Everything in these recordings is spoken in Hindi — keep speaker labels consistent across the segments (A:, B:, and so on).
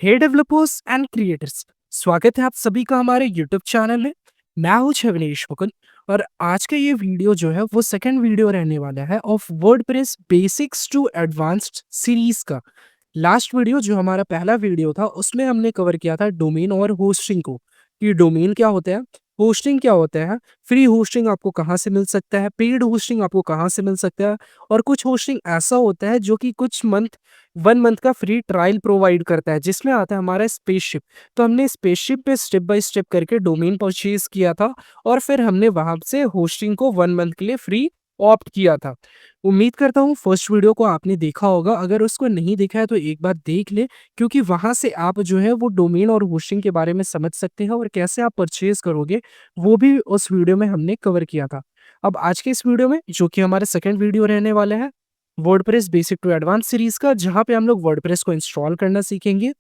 A: हे डेवलपर्स एंड क्रिएटर्स, स्वागत है आप सभी का हमारे यूट्यूब चैनल में। मैं हूं छवनीश मुकुंद और आज का ये वीडियो जो है वो सेकंड वीडियो रहने वाला है of WordPress basics to advanced series का। लास्ट वीडियो जो हमारा पहला वीडियो था उसमें हमने कवर किया था डोमेन और होस्टिंग को, कि डोमेन क्या होता है, होस्टिंग क्या होता है, फ्री होस्टिंग आपको कहाँ से मिल सकता है, पेड होस्टिंग आपको कहाँ से मिल सकता है, और कुछ होस्टिंग ऐसा होता है जो कि कुछ मंथ 1 मंथ का फ्री ट्रायल प्रोवाइड करता है, जिसमें आता है हमारा स्पेसशिप। तो हमने स्पेसशिप पे स्टेप बाय स्टेप करके डोमेन परचेज़ किया था और फिर हमने वहाँ से होस्टिंग को 1 मंथ के लिए फ्री ऑप्ट किया था। उम्मीद करता हूँ फर्स्ट वीडियो को आपने देखा होगा, अगर उसको नहीं देखा है तो एक बार देख लें, क्योंकि वहाँ से आप जो है वो डोमेन और होस्टिंग के बारे में समझ सकते हैं और कैसे आप परचेज़ करोगे, वो भी उस वीडियो में हमने कवर किया था। अब आज के इस वीडियो में, जो कि हमारा सेकंड वीडियो रहने वाला है, WordPress basic to advance series का, जहाँ पे हम लोग वर्डप्रेस को इंस्टॉल करना सीखेंगे।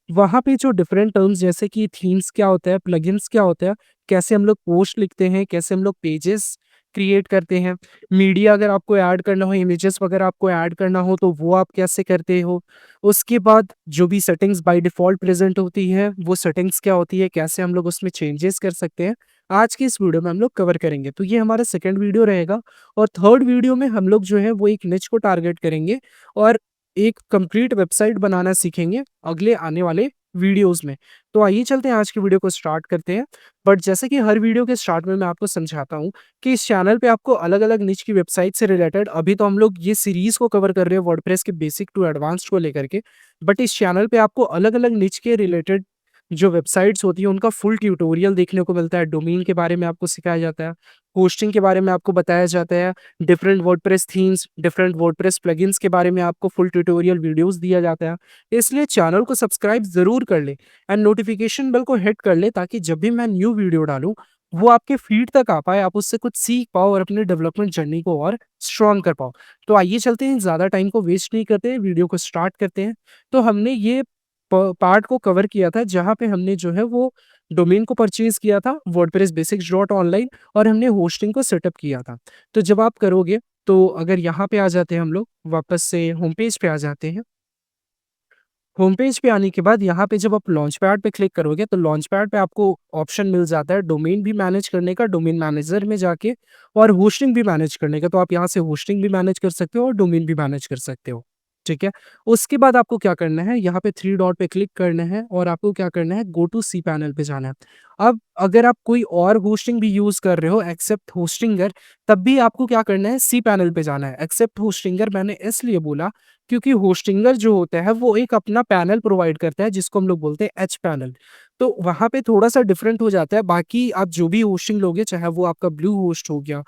A: वहाँ पे जो डिफरेंट टर्म्स जैसे कि थीम्स क्या होता है, प्लगइन्स क्या होता है, कैसे हम लोग पोस्ट लिखते हैं, कैसे हम लोग पेजेस क्रिएट करते हैं, मीडिया अगर आपको ऐड करना हो, इमेजेस वगैरह आपको ऐड करना हो तो वो आप कैसे करते हो। उसके बाद जो भी सेटिंग्स बाय डिफ़ॉल्ट प्रेज़ेंट होती है, वो सेटिंग्स क्या होती है, कैसे हम लोग उसमें चेंजेस कर सकते हैं। आज की इस वीडियो में हम लोग कवर करेंगे। तो ये हमारा सेकंड वीडियो रहेगा और थर्ड वीडियो में हम लोग जो है वो एक निच को टारगेट करेंगे और एक कंप्लीट वेबसाइट बनाना सीखेंगे अगले आने वाले वीडियोस में। तो आइए चलते हैं, आज की वीडियो को स्टार्ट करते हैं। बट जैसे कि हर वीडियो के स्टार्ट में मैं आपको समझाता हूँ कि इस चैनल पे आपको अलग-अलग निच की वेबसाइट से रिलेटेड, अभी तो हम लोग ये सीरीज़ को कवर कर रहे हैं वर्डप्रेस के बेसिक टू एडवांस्ड को लेकर के। बट इस चैनल पे आपको अलग-अलग निच के रिलेटेड जो वेबसाइट्स होती हैं उनका फुल ट्यूटोरियल देखने को मिलता है। डोमेन के बारे में आपको सिखाया जाता है, होस्टिंग के बारे में आपको बताया जाता है, different WordPress themes, different WordPress plugins के बारे में आपको फुल ट्यूटोरियल वीडियोस दिया जाता है। इसलिए चैनल को सब्सक्राइब ज़रूर कर लें एंड नोटिफिकेशन बेल को हिट कर लें, ताकि जब भी मैं न्यू वीडियो डालूँ, वो आपके फीड तक आ पाए, आप उससे कुछ सीख पाओ और अपने डेवलपमेंट जर्नी को और स्ट्रॉन्ग कर पाओ। तो आइए चलते हैं, ज़्यादा टाइम को वेस्ट नहीं करते हैं, वीडियो को स्टार्ट करते हैं। तो हमने ये पार्ट को कवर किया था जहाँ पे हमने जो है वो डोमेन को परचेज़ किया था वर्डप्रेस बेसिक्स डॉट ऑनलाइन, और हमने होस्टिंग को सेटअप किया था। तो जब आप करोगे, तो अगर यहाँ पे आ जाते हैं हम लोग, वापस से होम पेज पे आ जाते हैं। होम पेज पे आने के बाद यहाँ पे जब आप लॉन्च पैड पे क्लिक करोगे, तो लॉन्च पैड पे आपको ऑप्शन मिल जाता है डोमेन भी मैनेज करने का, डोमेन मैनेजर में जाके, और होस्टिंग भी मैनेज करने का। तो आप यहाँ से होस्टिंग भी मैनेज कर सकते हो और डोमेन भी मैनेज कर सकते हो। ठीक है? उसके बाद आपको क्या करना है, यहाँ पे 3 डॉट पे क्लिक करना है और आपको क्या करना है, गो टू सी पैनल पे जाना है। अब अगर आप कोई और होस्टिंग भी यूज़ कर रहे हो एक्सेप्ट होस्टिंगर, तब भी आपको क्या करना है, सी पैनल पे जाना है। एक्सेप्ट होस्टिंगर मैंने इसलिए बोला क्योंकि होस्टिंगर जो होता है वो एक अपना पैनल प्रोवाइड करता है, जिसको हम लोग बोलते हैं एच पैनल। तो वहाँ पे थोड़ा-सा डिफरेंट हो जाता है। बाकी आप जो भी होस्टिंग लोगे, चाहे वो आपका ब्लू होस्ट हो गया,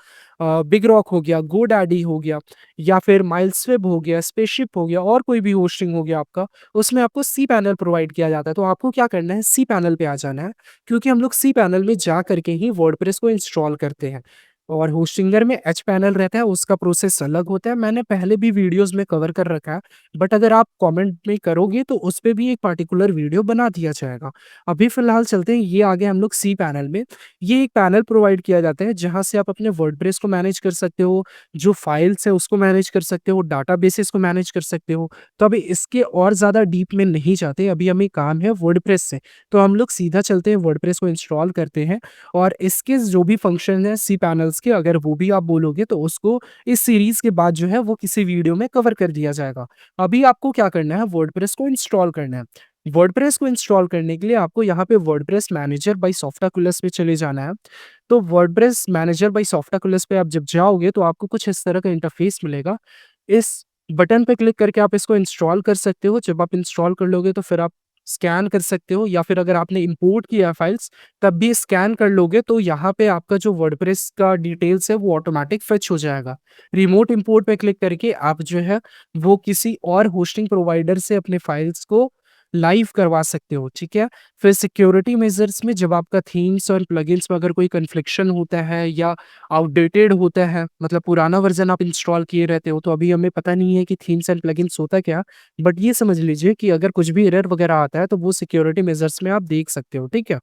A: बिग रॉक हो गया, गोडैडी हो गया, या फिर माइलस्विप हो गया, स्पेसशिप हो गया, और कोई भी होस्टिंग हो गया आपका, उसमें आपको सी पैनल प्रोवाइड किया जाता है। तो आपको क्या करना है, सी पैनल पे आ जाना है, क्योंकि हम लोग सी पैनल में जा करके ही वर्डप्रेस को इंस्टॉल करते हैं। और होस्टिंगर में एच पैनल रहता है, उसका प्रोसेस अलग होता है। मैंने पहले भी वीडियोज़ में कवर कर रखा है, बट अगर आप कमेंट में करोगे तो उस पे भी एक पार्टिकुलर वीडियो बना दिया जाएगा। अभी फ़िलहाल चलते हैं, ये आ गए हम लोग सी पैनल में। ये एक पैनल प्रोवाइड किया जाता है जहाँ से आप अपने वर्डप्रेस को मैनेज कर सकते हो, जो फाइल्स है उसको मैनेज कर सकते हो, डाटाबेसेस को मैनेज कर सकते हो। तो अभी इसके और ज़्यादा डीप में नहीं जाते, अभी हमें काम है वर्डप्रेस से। तो हम लोग सीधा चलते हैं, वर्डप्रेस को इंस्टॉल करते हैं और इसके जो भी फंक्शन है सी पैनल्स के, अगर वो भी आप बोलोगे तो उसको इस सीरीज़ के बाद जो है वो किसी वीडियो में कवर कर दिया जाएगा। अभी आपको क्या करना है, वर्डप्रेस को इंस्टॉल करना है। वर्डप्रेस को इंस्टॉल करने के लिए आपको यहाँ पे वर्डप्रेस मैनेजर बाय सॉफ्टकुलस पे चले जाना है। तो वर्डप्रेस मैनेजर बाय सॉफ्टकुलस पे आप जब जाओगे तो आपको कुछ इस तरह का इंटरफेस मिलेगा। इस बटन पे क्लिक करके आप इसको इंस्टॉल कर सकते हो। जब आप इंस्टॉल कर लोगे तो फिर आप स्कैन कर सकते हो, या फिर अगर आपने इंपोर्ट किया फाइल्स तब भी स्कैन कर लोगे, तो यहाँ पे आपका जो वर्डप्रेस का डिटेल्स है वो ऑटोमेटिक फेच हो जाएगा। रिमोट इंपोर्ट पे क्लिक करके आप जो है वो किसी और होस्टिंग प्रोवाइडर से अपने फाइल्स को लाइव करवा सकते हो, ठीक है? फिर सिक्योरिटी मेजर्स में जब आपका थीम्स और प्लगइन्स में अगर कोई कन्फ्लिक्शन होता है या आउटडेटेड होता है, मतलब पुराना वर्ज़न आप इंस्टॉल किए रहते हो, तो अभी हमें पता नहीं है कि थीम्स एंड प्लगइन्स होता क्या? बट ये समझ लीजिए कि अगर कुछ भी एरर वगैरह आता है, तो वो सिक्योरिटी मेजर्स में आप देख सकते हो, ठीक है?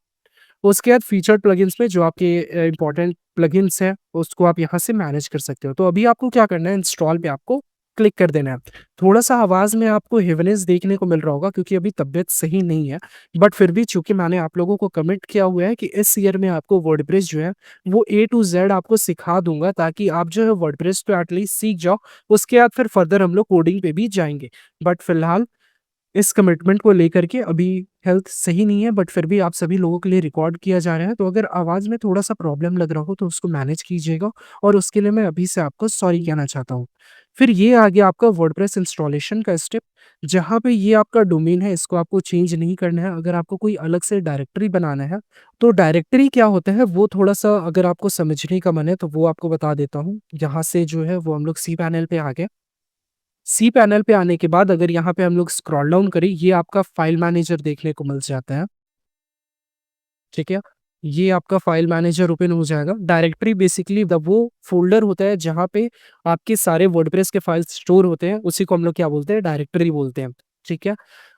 A: उसके बाद फीचर्ड प्लगइन्स में जो आपके इम्पोर्टेंट प्लगइन्स हैं, उसको आप यहाँ से मैनेज कर सकते हो। तो अभी आपको क्या करना है, इंस्टॉल पे आपको क्लिक कर देना है। थोड़ा-सा आवाज़ में आपको हेवीनेस देखने को मिल रहा होगा क्योंकि अभी तबीयत सही नहीं है, बट फिर भी चूँकि मैंने आप लोगों को कमिट किया हुआ है कि इस ईयर में आपको वर्डप्रेस जो है, वो ए टू ज़ेड आपको सिखा दूँगा ताकि आप जो है वर्डप्रेस तो एटलीस्ट सीख जाओ, उसके बाद फिर फर्दर हम लोग कोडिंग पे भी जाएँगे। बट फिलहाल इस कमिटमेंट को लेकर के अभी हेल्थ सही नहीं है, बट फिर भी आप सभी लोगों के लिए रिकॉर्ड किया जा रहा है, तो अगर आवाज़ में थोड़ा-सा प्रॉब्लम लग रहा हो तो उसको मैनेज कीजिएगा और उसके लिए मैं अभी से आपको सॉरी कहना चाहता हूँ। फिर ये आ गया आपका वर्डप्रेस इंस्टॉलेशन का स्टेप, जहाँ पे ये आपका डोमेन है, इसको आपको चेंज नहीं करना है। अगर आपको कोई अलग से डायरेक्टरी बनाना है, तो डायरेक्टरी क्या होता है वो थोड़ा-सा अगर आपको समझने का मन है तो वो आपको बता देता हूँ। यहाँ से जो है वो हम लोग सी पैनल पे आ गए। सी पैनल पे आने के बाद अगर यहाँ पे हम लोग स्क्रॉल डाउन करें, ये आपका फाइल मैनेजर देखने को मिल जाता है, ठीक है? ये आपका फाइल मैनेजर ओपन हो जाएगा। डायरेक्टरी बेसिकली द वो फ़ोल्डर होता है जहाँ पे आपके सारे वर्डप्रेस के फाइल्स स्टोर होते हैं, उसी को हम लोग क्या बोलते हैं, डायरेक्टरी बोलते हैं, ठीक है?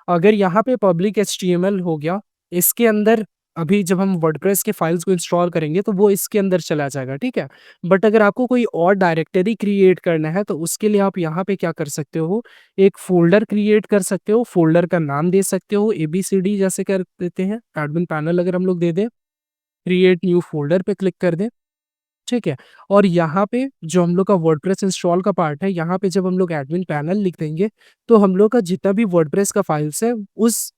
A: अगर यहाँ पे पब्लिक एचटीएमएल हो गया, इसके अंदर अभी जब हम वर्डप्रेस के फाइल्स को इंस्टॉल करेंगे तो वो इसके अंदर चला जाएगा, ठीक है? बट अगर आपको कोई और डायरेक्टरी क्रिएट करना है तो उसके लिए आप यहाँ पे क्या कर सकते हो, एक फ़ोल्डर क्रिएट कर सकते हो, फ़ोल्डर का नाम दे सकते हो, एबीसीडी जैसे कर देते हैं, एडमिन पैनल अगर हम लोग दे दें, क्रिएट न्यू फ़ोल्डर पे क्लिक कर दें, ठीक है? और यहाँ पे जो हम लोग का वर्डप्रेस इंस्टॉल का पार्ट है, यहाँ पे जब हम लोग एडमिन पैनल लिख देंगे, तो हम लोग का जितना भी वर्डप्रेस का फाइल्स है, उस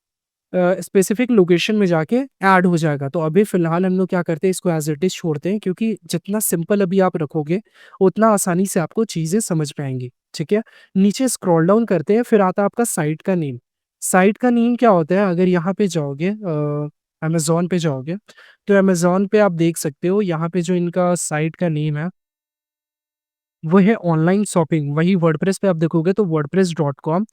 A: स्पेसिफिक लोकेशन में जाके ऐड हो जाएगा। तो अभी फ़िलहाल हम लोग क्या करते हैं, इसको एज़ इट इज़ छोड़ते हैं क्योंकि जितना सिंपल अभी आप रखोगे, उतना आसानी से आपको चीज़ें समझ में आएँगी, ठीक है? नीचे स्क्रॉल डाउन करते हैं, फिर आता है आपका साइट का नेम। साइट का नेम क्या होता है, अगर यहाँ पे जाओगे अमेज़न पे जाओगे, तो अमेज़न पे आप देख सकते हो, यहाँ पे जो इनका साइट का नेम है वो है ऑनलाइन शॉपिंग। वही वर्डप्रेस पे आप देखोगे तो वर्डप्रेस.com,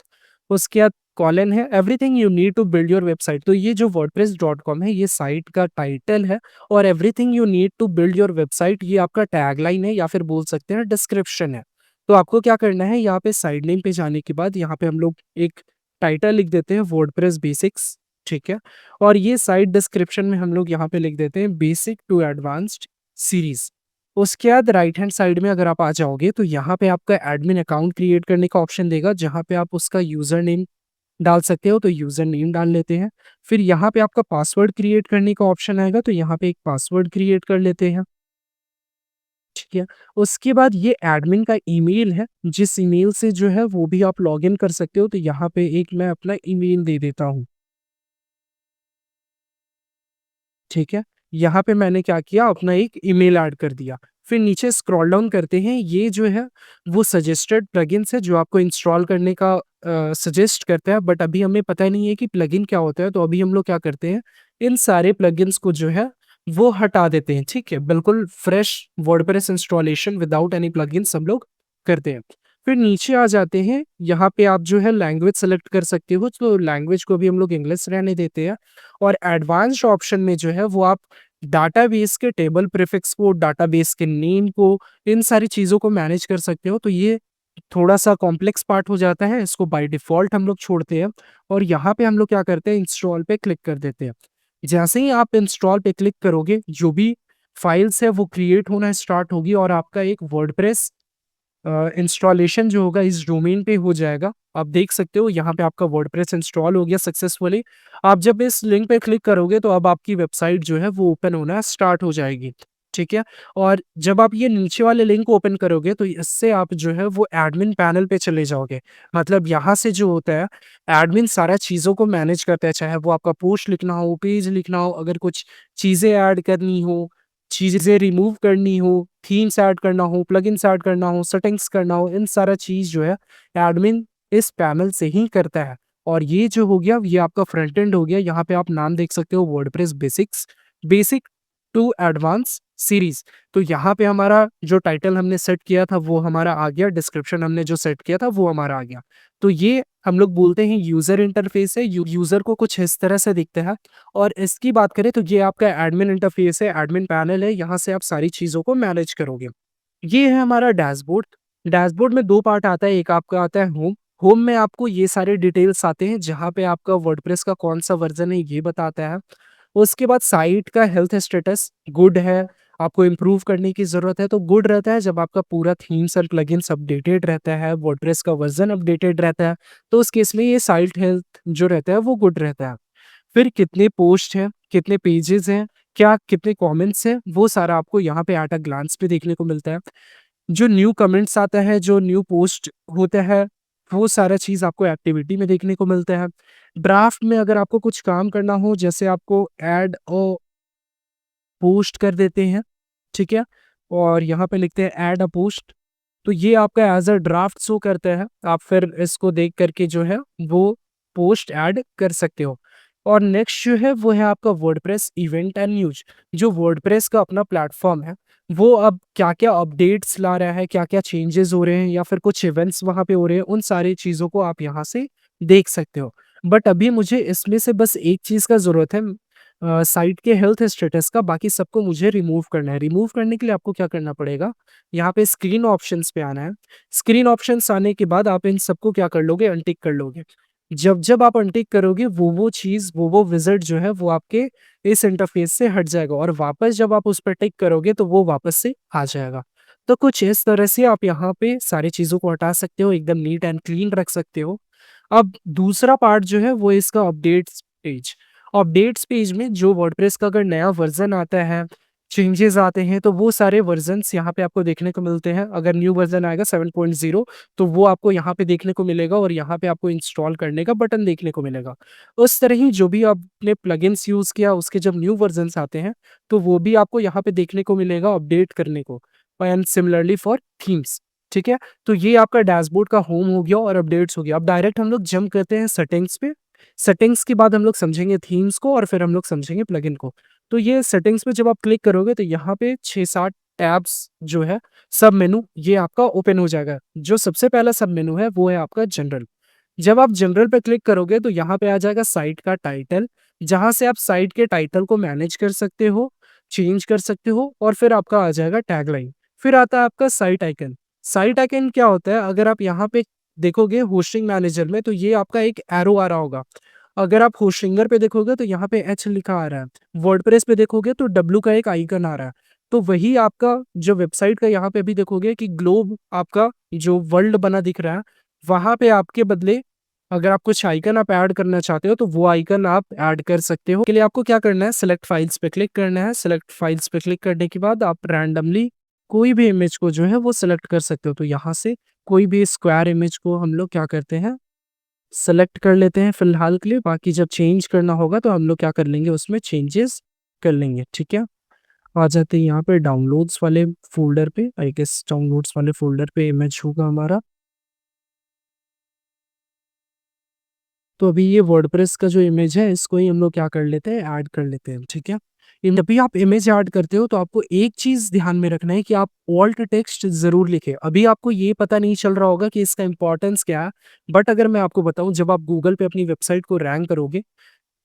A: उसके बाद कॉलन है everything you need to build your website. तो ये जो वर्डप्रेस.com है, ये साइट का टाइटल है और everything you need to build your website ये आपका टैगलाइन है या फिर बोल सकते हैं डिस्क्रिप्शन है। तो आपको क्या करना है, यहाँ पे साइड नेम पे जाने के बाद यहाँ पे हम लोग एक टाइटल लिख देते हैं वर्डप्रेस बेसिक्स, ठीक है? और ये साइट डिस्क्रिप्शन में हम लोग यहाँ पे लिख देते हैं बेसिक टू एडवांस्ड सीरीज। उसके बाद राइट हैंड साइड में अगर आप आ जाओगे तो यहाँ पे आपका एडमिन अकाउंट क्रिएट करने का ऑप्शन देगा, जहाँ पे आप उसका यूज़र नेम डाल सकते हो, तो यूज़र नेम डाल लेते हैं। फिर यहाँ पे आपका पासवर्ड क्रिएट करने का ऑप्शन आएगा, तो यहाँ पे एक पासवर्ड क्रिएट कर लेते हैं, ठीक है? उसके बाद ये एडमिन का ईमेल है, जिस ईमेल से जो है वो भी आप लॉगिन कर सकते हो, तो यहाँ पे एक मैं अपना ईमेल दे देता हूँ। ठीक है? यहाँ पे मैंने क्या किया, अपना एक ईमेल ऐड कर दिया। फिर नीचे स्क्रॉल डाउन करते हैं, ये जो है वो सजेस्टेड प्लगइन्स है जो आपको इंस्टॉल करने का सजेस्ट करता है, बट अभी हमें पता नहीं है कि प्लगइन क्या होता है, तो अभी हम लोग क्या करते हैं, इन सारे प्लगइन्स को जो है वो हटा देते हैं, ठीक है? बिल्कुल fresh WordPress installation without any plugins हम लोग करते हैं। फिर नीचे आ जाते हैं, यहाँ पे आप जो है लैंग्वेज सेलेक्ट कर सकते हो, तो लैंग्वेज को भी हम लोग इंग्लिश रहने देते हैं। और एडवांस्ड ऑप्शन में जो है वो आप डाटाबेस के टेबल प्रीफिक्स को, डाटाबेस के नेम को, इन सारी चीज़ों को मैनेज कर सकते हो। तो ये थोड़ा-सा कॉम्प्लेक्स पार्ट हो जाता है, इसको बाय डिफ़ॉल्ट हम लोग छोड़ते हैं और यहाँ पे हम लोग क्या करते हैं, इंस्टॉल पे क्लिक कर देते हैं। जैसे ही आप इंस्टॉल पे क्लिक करोगे, जो भी फाइल्स है वो क्रिएट होना स्टार्ट होगी और आपका एक वर्डप्रेस इंस्टॉलेशन जो होगा इस डोमेन पे हो जाएगा। आप देख सकते हो यहाँ पे आपका वर्डप्रेस इंस्टॉल हो गया सक्सेसफुली। आप जब इस लिंक पे क्लिक करोगे तो अब आपकी वेबसाइट जो है वो ओपन होना स्टार्ट हो जाएगी, ठीक है? और जब आप ये नीचे वाले लिंक को ओपन करोगे तो इससे आप जो है वो एडमिन पैनल पे चले जाओगे। मतलब यहाँ से जो होता है, एडमिन सारा चीज़ों को मैनेज करता है, चाहे वो आपका पोस्ट लिखना हो, पेज लिखना हो, अगर कुछ चीज़ें ऐड करनी हो, चीज़ें रिमूव करनी हो, थीम्स ऐड करना हो, प्लगइन्स ऐड करना हो, सेटिंग्स करना हो, इन सारा चीज़ जो है एडमिन इस पैनल से ही करता है। और ये जो हो गया, ये आपका फ्रंट एंड हो गया। यहाँ पे आप नाम देख सकते हो WordPress basics, basic to advance series. तो यहाँ पे हमारा जो टाइटल हमने सेट किया था वो हमारा आ गया, डिस्क्रिप्शन हमने जो सेट किया था वो हमारा आ गया। तो ये हम लोग बोलते हैं यूज़र इंटरफेस है, यूज़र को कुछ इस तरह से दिखता है। और इसकी बात करें तो ये आपका एडमिन इंटरफेस है, एडमिन पैनल है, यहाँ से आप सारी चीज़ों को मैनेज करोगे। ये है हमारा डैशबोर्ड। डैशबोर्ड में 2 पार्ट आता है, एक आपका आता है होम। होम में आपको ये सारे डिटेल्स आते हैं, जहाँ पे आपका वर्डप्रेस का कौन-सा वर्ज़न है ये बताता है। उसके बाद साइट का हेल्थ स्टेटस गुड है, आपको इम्प्रूव करने की ज़रूरत है, तो गुड रहता है जब आपका पूरा थीम्स और प्लगइन्स अपडेटेड रहता है, वर्डप्रेस का वर्ज़न अपडेटेड रहता है, तो उस केस में ये साइट हेल्थ जो रहता है वो गुड रहता है। फिर कितने पोस्ट हैं, कितने पेजेज़ हैं, क्या कितने कमेंट्स हैं, वो सारा आपको यहाँ पे एट अ ग्लांस पे देखने को मिलता है। जो न्यू कमेंट्स आता है, जो न्यू पोस्ट होता है, वो सारा चीज़ आपको एक्टिविटी में देखने को मिलता है। ड्राफ्ट में अगर आपको कुछ काम करना हो, जैसे आपको ऐड पोस्ट कर देते हैं, ठीक है? और यहाँ पे लिखते हैं ऐड अ पोस्ट, तो ये आपका एज़ अ ड्राफ्ट शो करता है। आप फिर इसको देख कर के जो है वो पोस्ट ऐड कर सकते हो। और नेक्स्ट जो है वो है आपका वर्डप्रेस इवेंट एंड न्यूज़। जो वर्डप्रेस का अपना प्लेटफ़ॉर्म है, वो अब क्या-क्या अपडेट्स ला रहा है, क्या-क्या चेंजेज़ हो रहे हैं या फिर कुछ इवेंट्स वहाँ पे हो रहे हैं, उन सारी चीज़ों को आप यहाँ से देख सकते हो। बट अभी मुझे इसमें से बस एक चीज़ का ज़रूरत है, साइट के हेल्थ स्टेटस का, बाकी सबको मुझे रिमूव करना है। रिमूव करने के लिए आपको क्या करना पड़ेगा, यहाँ पे स्क्रीन ऑप्शंस पे आना है। स्क्रीन ऑप्शंस आने के बाद आप इन सबको क्या कर लोगे, अनटिक कर लोगे। जब आप अनटिक करोगे, वो चीज़, वो विज़िट जो है वो आपके इस इंटरफ़ेस से हट जाएगा और वापस जब आप उस पे टिक करोगे तो वो वापस से आ जाएगा। तो कुछ इस तरह से आप यहाँ पे सारी चीज़ों को हटा सकते हो, एकदम नीट एंड क्लीन रख सकते हो। अब दूसरा पार्ट जो है वो इसका अपडेट्स पेज। अपडेट्स पेज में जो वर्डप्रेस का अगर नया वर्ज़न आता है, चेंजेज़ आते हैं, तो वो सारे वर्ज़न्स यहाँ पे आपको देखने को मिलते हैं। अगर न्यू वर्ज़न आएगा 7.0, तो वो आपको यहाँ पे देखने को मिलेगा और यहाँ पे आपको इंस्टॉल करने का बटन देखने को मिलेगा। उस तरह ही जो भी आपने प्लगइन्स यूज़ किया, उसके जब न्यू वर्ज़न्स आते हैं, तो वो भी आपको यहाँ पे देखने को मिलेगा अपडेट करने को। एंड सिमिलरली फॉर थीम्स, ठीक है? तो ये आपका डैशबोर्ड का होम हो गया और अपडेट्स हो गया। अब डायरेक्ट हम लोग जंप करते हैं सेटिंग्स पे। सेटिंग्स के बाद हम लोग समझेंगे थीम्स को और फिर हम लोग समझेंगे प्लगइन को। तो ये सेटिंग्स पे जब आप क्लिक करोगे तो यहाँ पे 6-7 टैब्स जो है, सब मेनू ये आपका ओपन हो जाएगा। जो सबसे पहला सब मेनू है वो है आपका जनरल। जब आप जनरल पे क्लिक करोगे तो यहाँ पे आ जाएगा साइट का टाइटल, जहाँ से आप साइट के टाइटल को मैनेज कर सकते हो, चेंज कर सकते हो और फिर आपका आ जाएगा टैगलाइन। फिर आता है आपका साइट आइकन। साइट आइकन क्या होता है? अगर आप यहाँ पे देखोगे होस्टिंग मैनेजर में, तो ये आपका एक एरो आ रहा होगा। अगर आप होस्टिंगर पे देखोगे तो यहाँ पे एच लिखा आ रहा है। वर्डप्रेस पे देखोगे तो डब्ल्यू का एक आइकन आ रहा है। तो वही आपका जो वेबसाइट का यहाँ पे भी देखोगे कि ग्लोब आपका जो वर्ल्ड बना दिख रहा है, वहाँ पे आपके बदले अगर आप कुछ आइकन आप ऐड करना चाहते हो तो वो आइकन आप ऐड कर सकते हो। के लिए आपको क्या करना है, सिलेक्ट फाइल्स पे क्लिक करना है। सिलेक्ट फाइल्स पे क्लिक करने के बाद आप रैंडमली कोई भी इमेज को जो है वो सिलेक्ट कर सकते हो। तो यहाँ से कोई भी स्क्वायर इमेज को हम लोग क्या करते हैं, सेलेक्ट कर लेते हैं फिलहाल के लिए। बाकी जब चेंज करना होगा तो हम लोग क्या कर लेंगे, उसमें चेंजेस कर लेंगे, ठीक है? आ जाते हैं यहाँ पे डाउनलोड्स वाले फ़ोल्डर पे। आई गेस डाउनलोड्स वाले फ़ोल्डर पे इमेज होगा हमारा। तो अभी ये वर्डप्रेस का जो इमेज है, इसको ही हम लोग क्या कर लेते हैं, ऐड कर लेते हैं, ठीक है? जब भी आप इमेज ऐड करते हो तो आपको एक चीज़ ध्यान में रखना है कि आप ऑल्ट टेक्स्ट ज़रूर लिखें। अभी आपको ये पता नहीं चल रहा होगा कि इसका इम्पोर्टेंस क्या है, बट अगर मैं आपको बताऊँ, जब आप गूगल पे अपनी वेबसाइट को रैंक करोगे,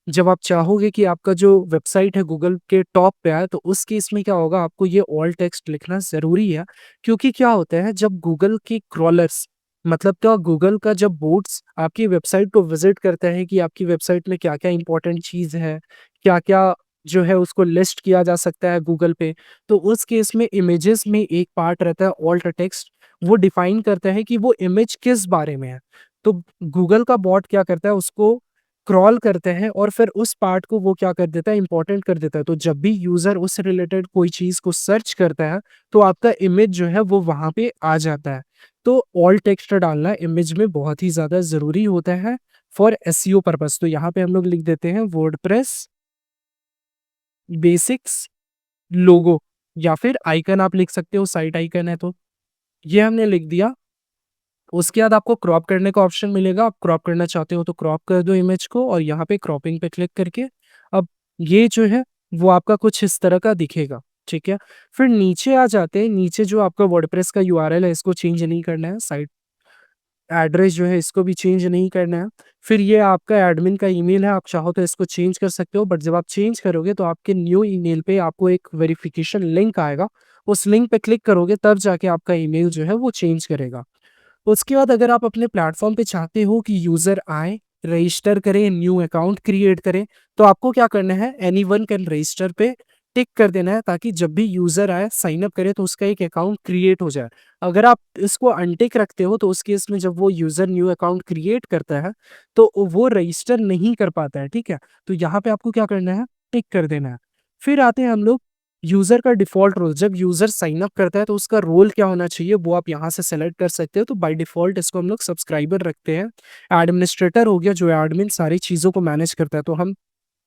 A: जब आप चाहोगे कि आपका जो वेबसाइट है गूगल के टॉप पे आए, तो उस केस में क्या होगा, आपको ये ऑल्ट टेक्स्ट लिखना ज़रूरी है। क्योंकि क्या होता है, जब गूगल के क्रॉलर्स, मतलब क्या, गूगल का जब बोट्स आपकी वेबसाइट को विज़िट करता है कि आपकी वेबसाइट में क्या-क्या इम्पोर्टेंट चीज़ है, क्या-क्या जो है उसको लिस्ट किया जा सकता है गूगल पे। तो उस केस में इमेजेस में एक पार्ट रहता है ऑल्ट टेक्स्ट, वो डिफाइन करता है कि वो इमेज किस बारे में है। तो गूगल का बॉट क्या करता है, उसको क्रॉल करते हैं और फिर उस पार्ट को वो क्या कर देता है, इम्पोर्टेंट कर देता है। तो जब भी यूज़र उस रिलेटेड कोई चीज़ को सर्च करता है, तो आपका इमेज जो है वो वहाँ पे आ जाता है। तो ऑल्ट टेक्स्ट डालना इमेज में बहुत ही ज़्यादा ज़रूरी होता है फॉर एसईओ पर्पस। तो यहाँ पे हम लोग लिख देते हैं वर्डप्रेस बेसिक्स लोगो, या फिर आइकन आप लिख सकते हो, साइट आइकन है तो। ये हमने लिख दिया। उसके बाद आपको क्रॉप करने का ऑप्शन मिलेगा। आप क्रॉप करना चाहते हो तो क्रॉप कर दो इमेज को और यहाँ पे क्रॉपिंग पे क्लिक करके अब ये जो है वो आपका कुछ इस तरह का दिखेगा, ठीक है? फिर नीचे आ जाते हैं। नीचे जो आपका वर्डप्रेस का यूआरएल है, इसको चेंज नहीं करना है। साइट एड्रेस जो है इसको भी चेंज नहीं करना है। फिर ये आपका एडमिन का ईमेल है, आप चाहो तो इसको चेंज कर सकते हो, बट जब आप चेंज करोगे तो आपके न्यू ईमेल पे आपको एक वेरिफिकेशन लिंक आएगा। उस लिंक पे क्लिक करोगे तब जाके आपका ईमेल जो है वो चेंज करेगा। उसके बाद अगर आप अपने प्लेटफ़ॉर्म पे चाहते हो कि यूज़र आएँ, रजिस्टर करें, न्यू अकाउंट क्रिएट करें, तो आपको क्या करना है, एनीवन कैन रजिस्टर पे टिक कर देना है ताकि जब भी यूज़र आए साइन अप करे तो उसका एक अकाउंट क्रिएट हो जाए। अगर आप इसको अनटिक रखते हो तो उस केस में जब वो यूज़र न्यू अकाउंट क्रिएट करता है तो वो रजिस्टर नहीं कर पाता है, ठीक है? तो यहाँ पे आपको क्या करना है, टिक कर देना है। फिर आते हैं हम लोग यूज़र का डिफ़ॉल्ट रोल। जब यूज़र साइन अप करता है तो उसका रोल क्या होना चाहिए वो आप यहाँ से सेलेक्ट कर सकते हो। तो बाय डिफ़ॉल्ट इसको हम लोग सब्सक्राइबर रखते हैं। एडमिनिस्ट्रेटर हो गया जो एडमिन सारी चीज़ों को मैनेज करता है, तो हम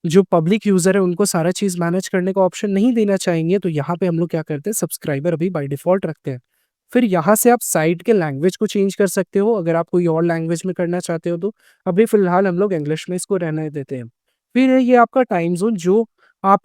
A: जो पब्लिक यूज़र है उनको सारा चीज़ मैनेज करने का ऑप्शन नहीं देना चाहेंगे, तो यहाँ पे हम लोग क्या करते हैं, सब्सक्राइबर अभी बाय डिफ़ॉल्ट रखते हैं। फिर यहाँ से आप साइट के लैंग्वेज को चेंज कर सकते हो, अगर आप कोई और लैंग्वेज में करना चाहते हो तो। अभी फ़िलहाल हम लोग इंग्लिश में इसको रहने देते हैं। फिर है ये आपका टाइम ज़ोन, जो आप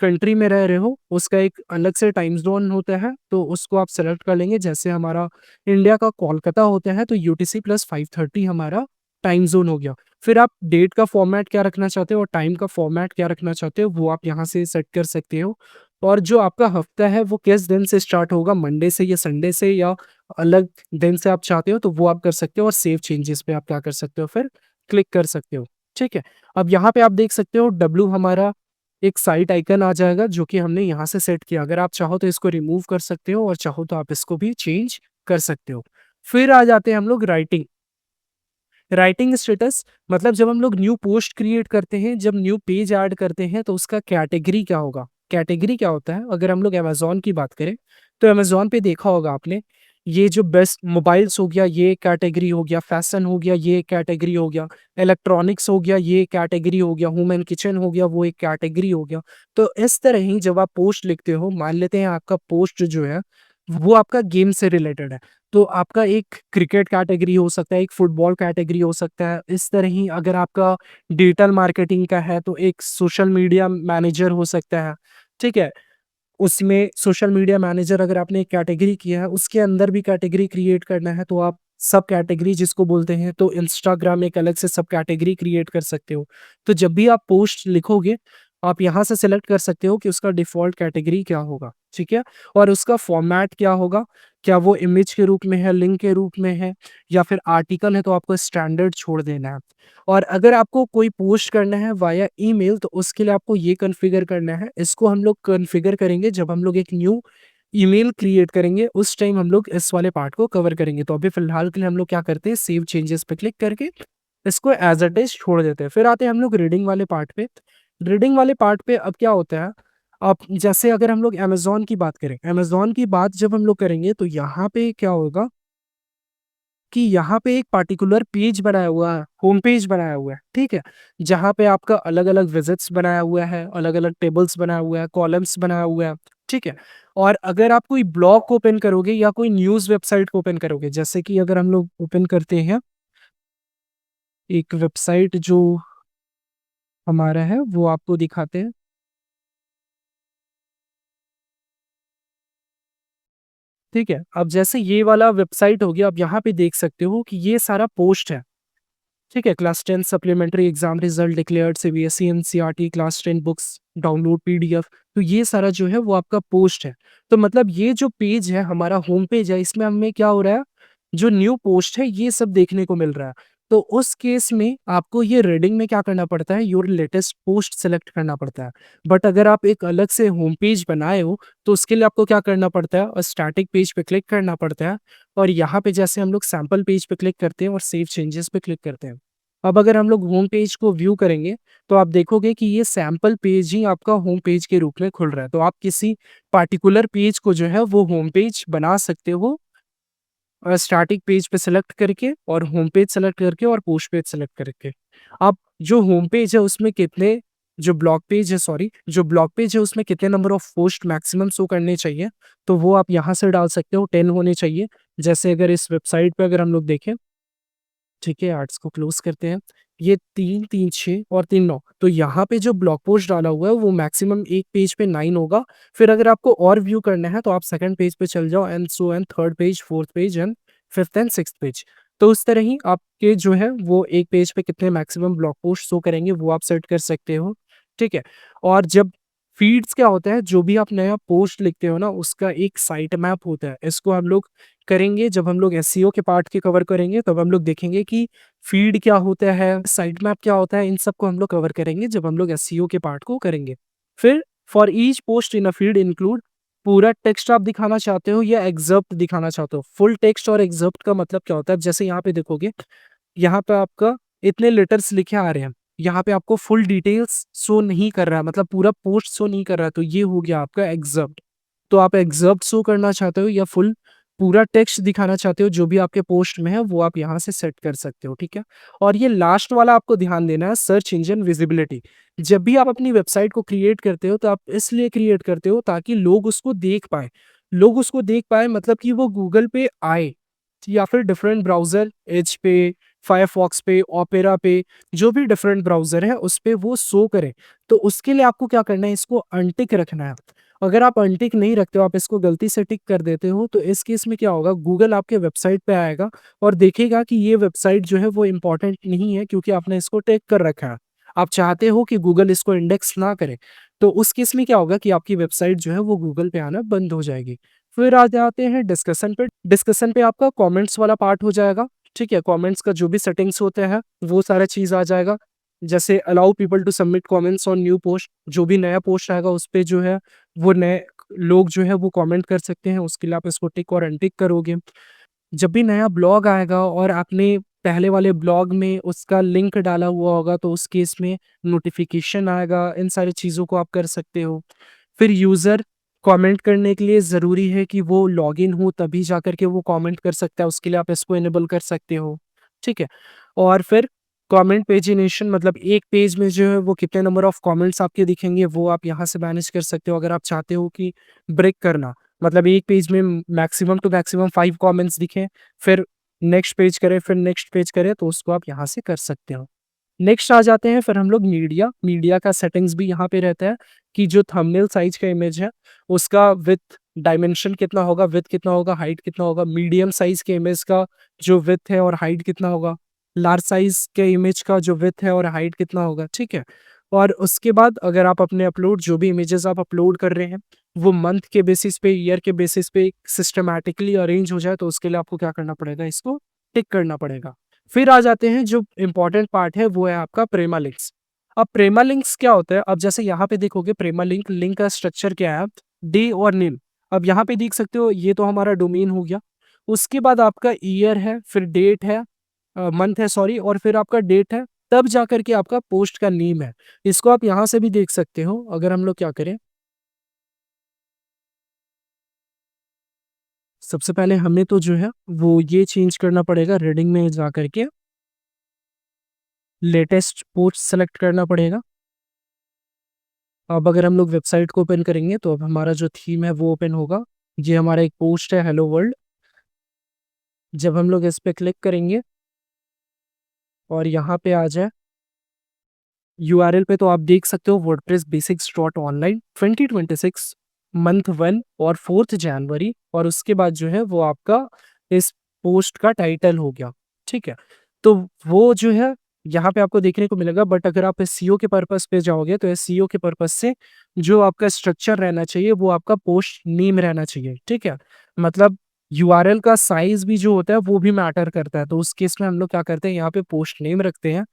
A: कंट्री में रह रहे हो, उसका एक अलग से टाइम ज़ोन होता है, तो उसको आप सेलेक्ट कर लेंगे। जैसे हमारा इंडिया का कोलकाता होता है, तो यूटीसी प्लस 5:30 हमारा टाइम ज़ोन हो गया। फिर आप डेट का फॉर्मेट क्या रखना चाहते हो और टाइम का फॉर्मेट क्या रखना चाहते हो, वो आप यहाँ से सेट कर सकते हो। और जो आपका हफ्ता है, वो किस दिन से स्टार्ट होगा, मंडे से या संडे से या अलग दिन से आप चाहते हो, तो वो आप कर सकते हो। और सेव चेंजेस पे आप क्या कर सकते हो, फिर क्लिक कर सकते हो। ठीक है? अब यहाँ पे आप देख सकते हो डब्ल्यू हमारा एक साइट आइकन आ जाएगा जो कि हमने यहाँ से सेट किया। अगर आप चाहो तो इसको रिमूव कर सकते हो और चाहो तो आप इसको भी चेंज कर सकते हो। फिर आ जाते हैं हम लोग राइटिंग। राइटिंग स्टेटस मतलब जब हम लोग न्यू पोस्ट क्रिएट करते हैं, जब न्यू पेज ऐड करते हैं तो उसका कैटेगरी क्या होगा? कैटेगरी क्या होता है? अगर हम लोग अमेज़न की बात करें, तो अमेज़न पे देखा होगा आपने, ये जो बेस्ट मोबाइल्स हो गया, ये कैटेगरी हो गया, फैशन हो गया, ये कैटेगरी हो गया, इलेक्ट्रॉनिक्स हो गया, ये कैटेगरी हो गया, होम एंड किचन हो गया, वो एक कैटेगरी हो गया। तो इस तरह ही जब आप पोस्ट लिखते हो, मान लेते हैं आपका पोस्ट जो है, वो आपका गेम से रिलेटेड है। तो आपका एक क्रिकेट कैटेगरी हो सकता है, एक फुटबॉल कैटेगरी हो सकता है। इस तरह ही अगर आपका डिजिटल मार्केटिंग का है, तो एक सोशल मीडिया मैनेजर हो सकता है, ठीक है? उसमें सोशल मीडिया मैनेजर अगर आपने एक कैटेगरी किया है, उसके अंदर भी कैटेगरी क्रिएट करना है, तो आप सब कैटेगरी जिसको बोलते हैं, तो इंस्टाग्राम एक अलग से सब कैटेगरी क्रिएट कर सकते हो। तो जब भी आप पोस्ट लिखोगे, आप यहाँ से सेलेक्ट कर सकते हो कि उसका डिफ़ॉल्ट कैटेगरी क्या होगा, ठीक है? और उसका फ़ॉर्मेट क्या होगा? क्या वो इमेज के रूप में है, लिंक के रूप में है या फिर आर्टिकल है, तो आपको स्टैंडर्ड छोड़ देना है। और अगर आपको कोई पोस्ट करना है वाया ईमेल, तो उसके लिए आपको ये कॉन्फ़िगर करना है। इसको हम लोग कॉन्फ़िगर करेंगे जब हम लोग एक न्यू ईमेल क्रिएट करेंगे, उस टाइम हम लोग इस वाले पार्ट को कवर करेंगे। तो अभी फ़िलहाल के लिए हम लोग क्या करते हैं, सेव चेंजेस पे क्लिक करके इसको एज़ इट इज़ छोड़ देते हैं। फिर आते हैं हम लोग रीडिंग वाले पार्ट पे। रीडिंग वाले पार्ट पे अब क्या होता है, अब जैसे अगर हम लोग अमेज़न की बात करें, अमेज़न की बात जब हम लोग करेंगे, तो यहाँ पे क्या होगा कि यहाँ पे एक पार्टिकुलर पेज बनाया हुआ है, होम पेज बनाया हुआ है, ठीक है? जहाँ पे आपका अलग-अलग विज़िट्स बनाया हुआ है, अलग-अलग टेबल्स बनाया हुआ है, कॉलम्स बनाया हुआ है, ठीक है? और अगर आप कोई ब्लॉग ओपन करोगे या कोई न्यूज़ वेबसाइट को ओपन करोगे, जैसे कि अगर हम लोग ओपन करते हैं, एक वेबसाइट जो हमारा है, वो आपको दिखाते हैं, ठीक है? अब जैसे ये वाला वेबसाइट हो गया, अब यहाँ पे देख सकते हो कि ये सारा पोस्ट है। ठीक है, class 10 supplementary exam result declared CBSE NCERT class 10 books download PDF, तो ये सारा जो है वो आपका पोस्ट है। तो मतलब ये जो पेज है हमारा होम पेज है, इसमें हमें क्या हो रहा है, जो न्यू पोस्ट है ये सब देखने को मिल रहा है। तो उस केस में आपको ये रीडिंग में क्या करना पड़ता है, योर लेटेस्ट पोस्ट सेलेक्ट करना पड़ता है। बट अगर आप एक अलग से होम पेज बनाए हो, तो उसके लिए आपको क्या करना पड़ता है, स्टैटिक पेज पे क्लिक करना पड़ता है। और यहाँ पे जैसे हम लोग सैंपल पेज पे क्लिक करते हैं और सेव चेंजेस पे क्लिक करते हैं। अब अगर हम लोग होम पेज को व्यू करेंगे, तो आप देखोगे कि ये सैंपल पेज ही आपका होम पेज के रूप में खुल रहा है। तो आप किसी पार्टिकुलर पेज को जो है वो होम पेज बना सकते हो, स्टैटिक पेज पे सेलेक्ट करके और होम पेज सेलेक्ट करके और पोस्ट पेज सेलेक्ट करके। अब जो होम पेज है उसमें कितने, जो ब्लॉग पेज है सॉरी, जो ब्लॉग पेज है उसमें कितने number of post maximum show करने चाहिए, तो वो आप यहाँ से डाल सकते हो, 10 होने चाहिए। जैसे अगर इस वेबसाइट पे अगर हम लोग देखें, ठीक है, आर्ट्स को क्लोज़ करते हैं। ये 3, 3, 6 और 3, 9, तो यहाँ पे जो ब्लॉग पोस्ट डाला हुआ है वो मैक्सिमम एक पेज पे 9 होगा। फिर अगर आपको और व्यू करना है तो आप सेकंड पेज पे चल जाओ and so and third page, fourth page and fifth and sixth page. तो उस तरह ही आपके जो है वो एक पेज पे कितने मैक्सिमम ब्लॉग पोस्ट शो करेंगे वो आप सेट कर सकते हो, ठीक है? और जब फीड्स क्या होता है, जो भी आप नया पोस्ट लिखते हो ना उसका एक साइट मैप होता है। इसको हम लोग करेंगे जब हम लोग एसईओ के पार्ट के कवर करेंगे, तब हम लोग देखेंगे कि फीड क्या होता है, साइट मैप क्या होता है, इन सबको हम लोग कवर करेंगे जब हम लोग एसईओ के पार्ट को करेंगे। फिर for each post in a feed include, पूरा टेक्स्ट आप दिखाना चाहते हो या एक्सर्प्ट दिखाना चाहते हो? फुल टेक्स्ट और एक्सर्प्ट का मतलब क्या होता है? जैसे यहाँ पे देखोगे, यहाँ पे आपका इतने लेटर्स लिखे आ रहे हैं, यहाँ पे आपको फुल डिटेल्स शो नहीं कर रहा है, मतलब पूरा पोस्ट शो नहीं कर रहा है, तो ये हो गया आपका एक्सर्प्ट। तो आप एक्सर्प्ट शो करना चाहते हो या फुल पूरा टेक्स्ट दिखाना चाहते हो, जो भी आपके पोस्ट में है वो आप यहाँ से सेट कर सकते हो, ठीक है? और ये लास्ट वाला आपको ध्यान देना है, सर्च इंजन विजिबिलिटी। जब भी आप अपनी वेबसाइट को क्रिएट करते हो तो आप इसलिए क्रिएट करते हो ताकि लोग उसको देख पाएँ। लोग उसको देख पाएँ मतलब कि वो गूगल पे आए या फिर डिफरेंट ब्राउज़र, एज पे, फायरफॉक्स पे, ओपेरा पे, जो भी डिफरेंट ब्राउज़र है उस पे वो शो करे। तो उसके लिए आपको क्या करना है, इसको अनटिक रखना है। अगर आप अनटिक नहीं रखते हो, आप इसको गलती से टिक कर देते हो, तो इस केस में क्या होगा, गूगल आपके वेबसाइट पे आएगा और देखेगा कि ये वेबसाइट जो है वो इम्पोर्टेंट नहीं है क्योंकि आपने इसको टिक कर रखा है। आप चाहते हो कि गूगल इसको इंडेक्स ना करे, तो उस केस में क्या होगा कि आपकी वेबसाइट जो है वो गूगल पे आना बंद हो जाएगी। फिर आ जाते हैं डिस्कशन पे। डिस्कशन पे आपका कमेंट्स वाला पार्ट हो जाएगा, ठीक है? कमेंट्स का जो भी सेटिंग्स होते हैं, वो सारा चीज़ आ जाएगा। जैसे allow people to submit comments on new post, जो भी नया पोस्ट आएगा उस पे जो है वो नए लोग जो है वो कमेंट कर सकते हैं, उसके लिए आप इसको टिक और अनटिक करोगे। जब भी नया ब्लॉग आएगा और आपने पहले वाले ब्लॉग में उसका लिंक डाला हुआ होगा, तो उस केस में नोटिफ़िकेशन आएगा, इन सारी चीज़ों को आप कर सकते हो। फिर यूज़र कमेंट करने के लिए ज़रूरी है कि वो लॉगिन हो तभी जाकर के वो कमेंट कर सकता है, उसके लिए आप इसको इनेबल कर सकते हो, ठीक है? और फिर कमेंट पेजिनेशन, मतलब एक पेज में जो है वो कितने नंबर ऑफ कमेंट्स आपके दिखेंगे वो आप यहाँ से मैनेज कर सकते हो। अगर आप चाहते हो कि ब्रेक करना, मतलब एक पेज में मैक्सिमम टू मैक्सिमम 5 कमेंट्स दिखें, फिर नेक्स्ट पेज करें, फिर नेक्स्ट पेज करें, तो उसको आप यहाँ से कर सकते हो। नेक्स्ट आ जाते हैं फिर हम लोग मीडिया। मीडिया का सेटिंग्स भी यहाँ पे रहता है कि जो थंबनेल साइज़ का इमेज है, उसका विड्थ डायमेंशन कितना होगा, विड्थ कितना होगा, हाइट कितना होगा, मीडियम साइज़ के इमेज का जो विड्थ है और हाइट कितना होगा, लार्ज साइज़ के इमेज का जो विड्थ है और हाइट कितना होगा, ठीक है? और उसके बाद अगर आप अपने अपलोड जो भी इमेजेस आप अपलोड कर रहे हैं, वो मंथ के बेसिस पे, ईयर के बेसिस पे सिस्टमैटिकली अरेंज हो जाए, तो उसके लिए आपको क्या करना पड़ेगा, इसको टिक करना पड़ेगा। फिर आ जाते हैं जो इम्पोर्टेंट पार्ट है वो है आपका प्रेमा लिंक्स। अब प्रेमा लिंक्स क्या होता है? अब जैसे यहाँ पे देखोगे प्रेमा लिंक, लिंक का स्ट्रक्चर क्या है, डे और नेम। अब यहाँ पे देख सकते हो ये तो हमारा डोमेन हो गया। उसके बाद आपका ईयर है, फिर डेट है, मंथ है सॉरी, और फिर आपका डेट है, तब जाकर के आपका पोस्ट का नेम है। इसको आप यहाँ से भी देख सकते हो। अगर हम लोग क्या करें, सबसे पहले हमें तो जो है वो ये चेंज करना पड़ेगा, रीडिंग में जाकर के लेटेस्ट पोस्ट सेलेक्ट करना पड़ेगा। अब अगर हम लोग वेबसाइट को ओपन करेंगे तो अब हमारा जो थीम है वो ओपन होगा। ये हमारा एक पोस्ट है, हेलो वर्ल्ड। जब हम लोग इस पे क्लिक करेंगे और यहाँ पे आ जाए यूआरएल पे, तो आप देख सकते हो WordPress basics dot online 2026 month 1 और 4 जनवरी, और उसके बाद जो है वो आपका इस पोस्ट का टाइटल हो गया, ठीक है? तो वो जो है यहाँ पे आपको देखने को मिलेगा, बट अगर आप एसईओ के पर्पस पे जाओगे तो एसईओ के पर्पस से जो आपका स्ट्रक्चर रहना चाहिए वो आपका पोस्ट नेम रहना चाहिए, ठीक है? मतलब यूआरएल का साइज भी जो होता है वो भी मैटर करता है, तो उस केस में हम लोग क्या करते हैं, यहाँ पे पोस्ट नेम रखते हैं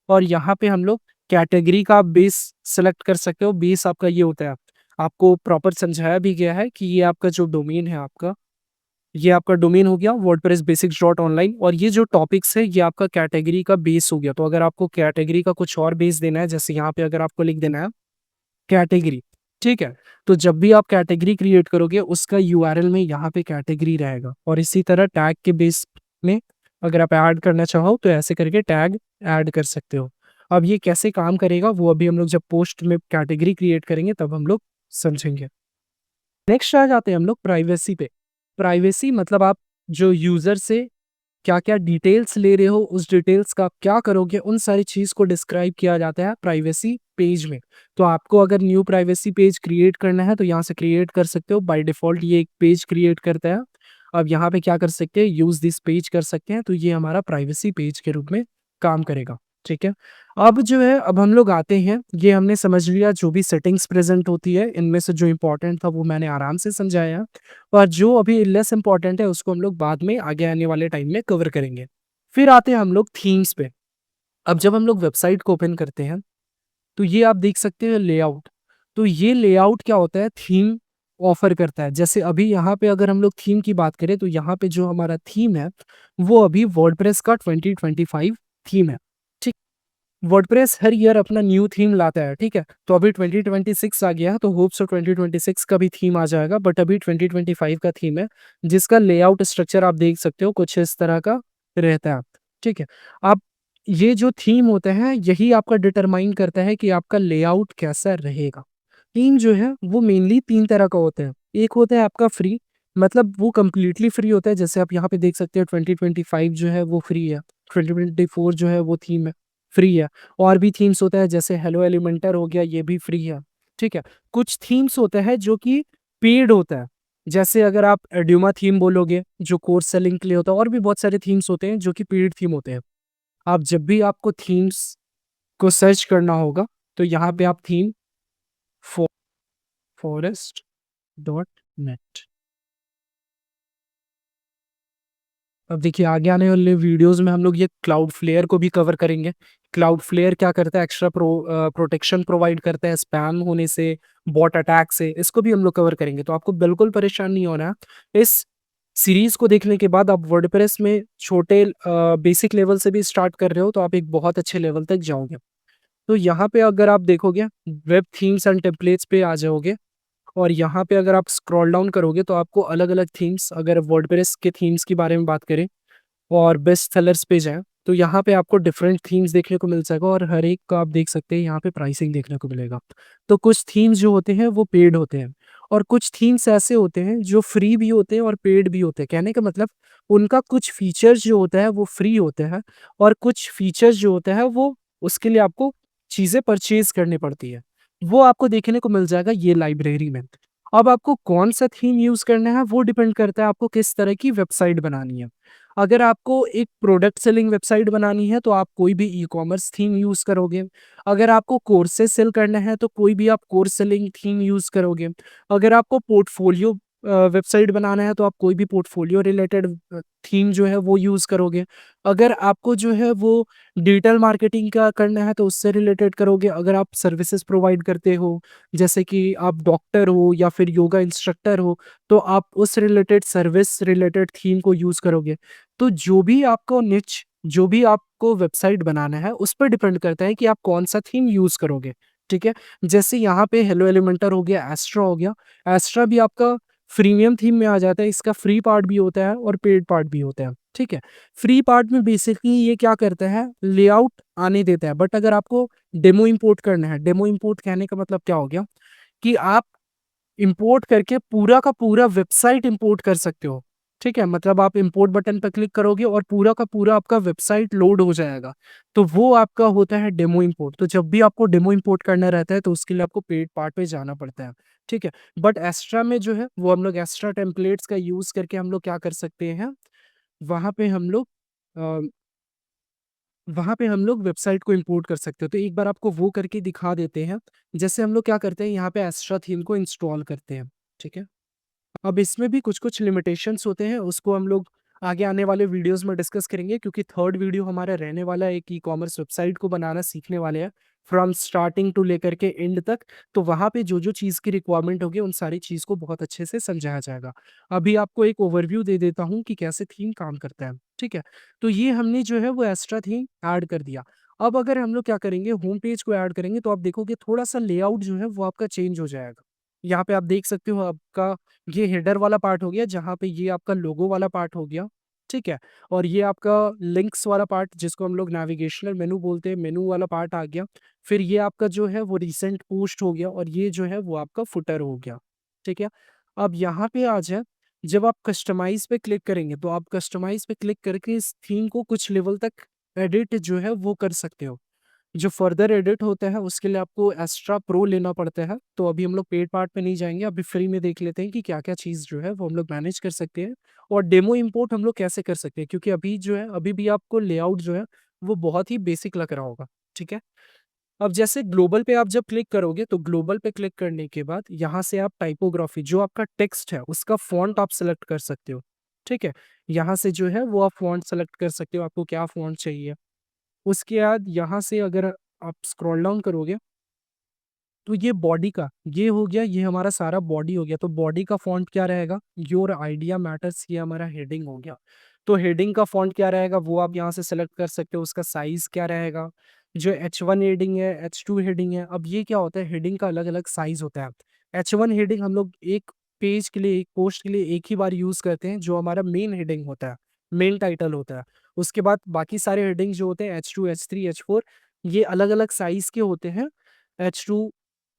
A: और यहाँ पे हम लोग कैटेगरी का बेस सेलेक्ट कर सकते हो। बेस आपका ये होता है, आपको प्रॉपर समझाया भी गया है कि ये आपका जो डोमेन है आपका, ये आपका डोमेन हो गया वर्डप्रेस बेसिक्स डॉट ऑनलाइन, और ये जो टॉपिक्स है ये आपका कैटेगरी का बेस हो गया। तो अगर आपको कैटेगरी का कुछ और बेस देना है, जैसे यहाँ पे अगर आपको लिख देना है कैटेगरी, ठीक है? तो जब भी आप कैटेगरी क्रिएट करोगे उसका यूआरएल में यहाँ पे कैटेगरी रहेगा, और इसी तरह टैग के बेस में अगर आप ऐड करना चाहो तो ऐसे करके टैग ऐड कर सकते हो। अब ये कैसे काम करेगा वो अभी हम लोग जब पोस्ट में कैटेगरी क्रिएट करेंगे तब हम लोग समझेंगे। नेक्स्ट आ जाते हैं हम लोग प्राइवेसी पे। प्राइवेसी मतलब आप जो यूजर से क्या-क्या डिटेल्स ले रहे हो, उस डिटेल्स का आप क्या करोगे, उन सारी चीज़ को डिस्क्राइब किया जाता है प्राइवेसी पेज में। तो आपको अगर न्यू प्राइवेसी पेज क्रिएट करना है तो यहाँ से क्रिएट कर सकते हो। बाय डिफ़ॉल्ट ये एक पेज क्रिएट करता है। अब यहाँ पे क्या कर सकते हैं, यूज़ दिस पेज कर सकते हैं, तो ये हमारा प्राइवेसी पेज के रूप में काम करेगा, ठीक है? अब जो है, अब हम लोग आते हैं, ये हमने समझ लिया जो भी सेटिंग्स प्रेज़ेंट होती है, इनमें से जो इम्पोर्टेंट था वो मैंने आराम से समझाया। और जो अभी लेस इम्पोर्टेंट है उसको हम लोग बाद में आगे आने वाले टाइम में कवर करेंगे। फिर आते हैं हम लोग थीम्स पे। अब जब हम लोग वेबसाइट को ओपन करते हैं तो ये आप देख सकते हैं लेआउट। तो ये लेआउट क्या होता है, थीम ऑफर करता है। जैसे अभी यहाँ पे अगर हम लोग थीम की बात करें तो यहाँ पे जो हमारा थीम है वो अभी वर्डप्रेस का 2025 थीम है। ठीक, वर्डप्रेस हर ईयर अपना न्यू थीम लाता है, ठीक है। तो अभी 2026 आ गया है, तो होप सो 2026 का भी थीम आ जाएगा, बट अभी 2025 का थीम है, जिसका लेआउट स्ट्रक्चर आप देख सकते हो कुछ इस तरह का रहता है। ठीक है, आप ये जो थीम होता है यही आपका डिटरमाइन करता है कि आपका लेआउट कैसा रहेगा। थीम जो है वो मेनली 3 तरह का होता है। एक होता है आपका फ्री, मतलब वो कंप्लीटली फ्री होता है, जैसे आप यहाँ पे देख सकते हो 2025 जो है वो फ्री है, 2024 जो है वो थीम है, फ्री है। और भी थीम्स होता है जैसे हेलो एलिमेंटर हो गया, ये भी फ्री है, ठीक है। कुछ थीम्स होता है जो कि पेड होता है, जैसे अगर आप एड्यूमा थीम बोलोगे जो कोर्स सेलिंग के लिए होता है, और भी बहुत सारे थीम्स होते हैं जो कि पेड थीम होते हैं। आप जब भी आपको थीम्स को सर्च करना होगा तो यहाँ पे आप थीम फॉरेस्ट डॉट नेट। अब देखिए आगे आने वाले वीडियोस में हम लोग ये क्लाउड फ्लेयर को भी कवर करेंगे। क्लाउड फ्लेयर क्या करता है, एक्स्ट्रा प्रोटेक्शन प्रोवाइड करता है स्पैम होने से, बॉट अटैक से, इसको भी हम लोग कवर करेंगे, तो आपको बिल्कुल परेशान नहीं होना है। इस सीरीज को देखने के बाद आप वर्डप्रेस में छोटे बेसिक लेवल से भी स्टार्ट कर रहे हो तो आप एक बहुत अच्छे लेवल तक जाओगे। तो यहाँ पे अगर आप देखोगे वेब थीम्स एंड टेम्पलेट्स पे आ जाओगे, और यहाँ पे अगर आप स्क्रॉल डाउन करोगे तो आपको अलग अलग थीम्स, अगर वर्डप्रेस के थीम्स के बारे में बात करें और बेस्ट सेलर्स पे जाएँ, तो यहाँ पे आपको डिफरेंट थीम्स देखने को मिल जाएगा, और हर एक का आप देख सकते हैं यहाँ पे प्राइसिंग देखने को मिलेगा। तो कुछ थीम्स जो होते हैं वो पेड होते हैं, और कुछ थीम्स ऐसे होते हैं जो फ्री भी होते हैं और पेड भी होते हैं। कहने का मतलब उनका कुछ फीचर्स जो होता है वो फ्री होते हैं, और कुछ फीचर्स जो होता है वो उसके लिए आपको चीज़ें परचेज़ करनी पड़ती है। वो आपको देखने को मिल जाएगा ये लाइब्रेरी में। अब आपको कौन-सा थीम यूज़ करना है वो डिपेंड करता है आपको किस तरह की वेबसाइट बनानी है। अगर आपको एक प्रोडक्ट सेलिंग वेबसाइट बनानी है तो आप कोई भी ई-कॉमर्स थीम यूज़ करोगे। अगर आपको कोर्सेज़ सेल करना है तो कोई भी आप कोर्स सेलिंग थीम यूज़ करोगे। अगर आपको पोर्टफोलियो वेबसाइट बनाना है तो आप कोई भी पोर्टफोलियो रिलेटेड थीम जो है वो यूज़ करोगे। अगर आपको जो है वो डिजिटल मार्केटिंग का करना है तो उससे रिलेटेड करोगे। अगर आप सर्विसेज़ प्रोवाइड करते हो, जैसे कि आप डॉक्टर हो या फिर योगा इंस्ट्रक्टर हो, तो आप उस रिलेटेड सर्विस रिलेटेड थीम को यूज़ करोगे। तो जो भी आपको निच, जो भी आपको वेबसाइट बनाना है, उस पर डिपेंड करता है कि आप कौन-सा थीम यूज़ करोगे, ठीक है? जैसे यहाँ पे हेलो एलिमेंटर हो गया, एस्ट्रा हो गया। एस्ट्रा भी आपका फ्रीमियम थीम में आ जाता है, इसका फ्री पार्ट भी होता है और पेड पार्ट भी होता है, ठीक है? फ्री पार्ट में बेसिकली ये क्या करता है, लेआउट आने देता है, बट अगर आपको डेमो इम्पोर्ट करना है, डेमो इम्पोर्ट कहने का मतलब क्या हो गया कि आप इंपोर्ट करके पूरा का पूरा वेबसाइट इंपोर्ट कर सकते हो, ठीक है? मतलब आप इंपोर्ट बटन पर क्लिक करोगे और पूरा का पूरा आपका वेबसाइट लोड हो जाएगा। तो वो आपका होता है डेमो इंपोर्ट। तो जब भी आपको डेमो इंपोर्ट करना रहता है तो उसके लिए आपको पेड पार्ट पे जाना पड़ता है, ठीक है? बट एक्स्ट्रा में जो है वो हम लोग एक्स्ट्रा टेम्पलेट्स का यूज़ करके हम लोग क्या कर सकते हैं, वहाँ पे हम लोग अ, वहाँ पे हम लोग वेबसाइट को इंपोर्ट कर सकते हो। तो एक बार आपको वो करके दिखा देते हैं। जैसे हम लोग क्या करते हैं, यहाँ पे एक्स्ट्रा थीम को इंस्टॉल करते हैं, ठीक है? अब इसमें भी कुछ-कुछ लिमिटेशंस होते हैं, उसको हम लोग आगे आने वाले वीडियोज़ में डिस्कस करेंगे, क्योंकि थर्ड वीडियो हमारा रहने वाला है एक ई-कॉमर्स वेबसाइट को बनाना सीखने वाले हैं, फ्रॉम स्टार्टिंग टू लेकर के एंड तक। तो वहाँ पे जो-जो चीज़ की रिक्वायरमेंट होगी, उन सारी चीज़ को बहुत अच्छे से समझाया जाएगा। अभी आपको एक ओवरव्यू दे देता हूँ कि कैसे थीम काम करता है, ठीक है? तो ये हमने जो है वो एक्स्ट्रा थीम ऐड कर दिया। अब अगर हम लोग क्या करेंगे, होम पेज को ऐड करेंगे, तो आप देखोगे थोड़ा-सा लेआउट जो है वो आपका चेंज हो जाएगा। यहाँ पे आप देख सकते हो आपका ये हेडर वाला पार्ट हो गया, जहाँ पे ये आपका लोगो वाला पार्ट हो गया, ठीक है? और ये आपका लिंक्स वाला पार्ट जिसको हम लोग नेविगेशनल मेनू बोलते हैं, मेनू वाला पार्ट आ गया। फिर ये आपका जो है वो रीसेंट पोस्ट हो गया, और ये जो है वो आपका फुटर हो गया, ठीक है? अब यहाँ पे आ जाए, जब आप कस्टमाइज़ पे क्लिक करेंगे, तो आप कस्टमाइज़ पे क्लिक करके इस थीम को कुछ लेवल तक एडिट जो है वो कर सकते हो। जो फर्दर एडिट होता है उसके लिए आपको एक्स्ट्रा प्रो लेना पड़ता है। तो अभी हम लोग पेड पार्ट पे नहीं जाएँगे, अभी फ्री में देख लेते हैं कि क्या-क्या चीज़ जो है वो हम लोग मैनेज कर सकते हैं, और डेमो इम्पोर्ट हम लोग कैसे कर सकते हैं, क्योंकि अभी जो है अभी भी आपको लेआउट जो है वो बहुत ही बेसिक लग रहा होगा, ठीक है? अब जैसे ग्लोबल पे आप जब क्लिक करोगे, तो ग्लोबल पे क्लिक करने के बाद यहाँ से आप टाइपोग्राफी, जो आपका टेक्स्ट है उसका फ़ॉन्ट आप सेलेक्ट कर सकते हो, ठीक है? यहाँ से जो है वो आप फ़ॉन्ट सेलेक्ट कर सकते हो, आपको क्या फ़ॉन्ट चाहिए। उसके बाद यहाँ से अगर आप स्क्रॉल डाउन करोगे तो ये बॉडी का ये हो गया, ये हमारा सारा बॉडी हो गया। तो बॉडी का फॉन्ट क्या रहेगा? योर आइडिया मैटर्स, ये हमारा हेडिंग हो गया। तो हेडिंग का फॉन्ट क्या रहेगा वो आप यहाँ से सेलेक्ट कर सकते हो। उसका साइज क्या रहेगा? जो H1 हेडिंग है, H2 हेडिंग है। अब ये क्या होता है, हेडिंग का अलग अलग साइज होता है। H1 हेडिंग हम लोग एक पेज के लिए, एक पोस्ट के लिए एक ही बार यूज करते हैं, जो हमारा मेन हेडिंग होता है, मेन टाइटल होता है। उसके बाद बाकी सारे हेडिंग जो होते हैं H2, H3, H4, ये अलग अलग साइज के होते हैं। H2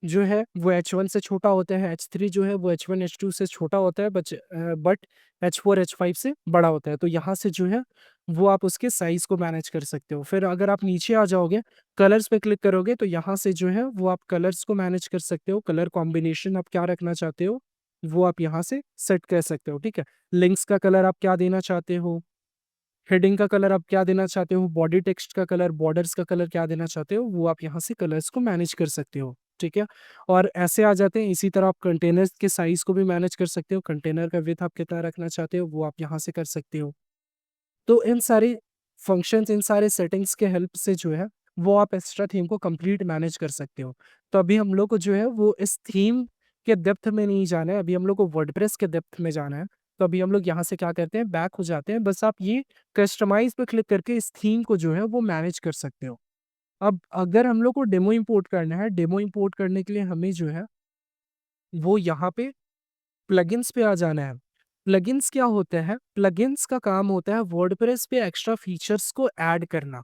A: जो है वो H1 से छोटा होता है, H3 जो है वो H1, H2 से छोटा होता है, बट H4, H5 से बड़ा होता है। तो यहाँ से जो है वो आप उसके साइज को मैनेज कर सकते हो। फिर अगर आप नीचे आ जाओगे, कलर्स पे क्लिक करोगे, तो यहाँ से जो है वो आप कलर्स को मैनेज कर सकते हो। कलर कॉम्बिनेशन आप क्या रखना चाहते हो वो आप यहाँ से सेट कर सकते हो, ठीक है। लिंक्स का कलर आप क्या देना चाहते हो, हेडिंग का कलर आप क्या देना चाहते हो, बॉडी टेक्स्ट का कलर, बॉर्डर्स का कलर क्या देना चाहते हो, वो आप यहाँ से कलर्स को मैनेज कर सकते हो, ठीक है। और ऐसे आ जाते हैं। इसी तरह आप कंटेनर्स के साइज को भी मैनेज कर सकते हो। कंटेनर का विड्थ आप कितना रखना चाहते हो वो आप यहाँ से कर सकते हो। तो इन सारे फंक्शंस, इन सारे सेटिंग्स के हेल्प से जो है वो आप एक्स्ट्रा थीम को कंप्लीट मैनेज कर सकते हो। तो अभी हम लोग को जो है वो इस थीम के डेप्थ में नहीं जाना है, अभी हम लोग को वर्डप्रेस के डेप्थ में जाना है। तो अभी हम लोग यहाँ से क्या करते हैं, बैक हो जाते हैं। बस आप ये कस्टमाइज पे क्लिक करके इस थीम को जो है वो मैनेज कर सकते हो। अब अगर हम लोग को डेमो इंपोर्ट करना है, डेमो इंपोर्ट करने के लिए हमें जो है वो यहाँ पे प्लगइन्स पे आ जाना है। प्लगइन्स क्या होता है? प्लगइन्स का काम होता है वर्डप्रेस पे एक्स्ट्रा फीचर्स को ऐड करना।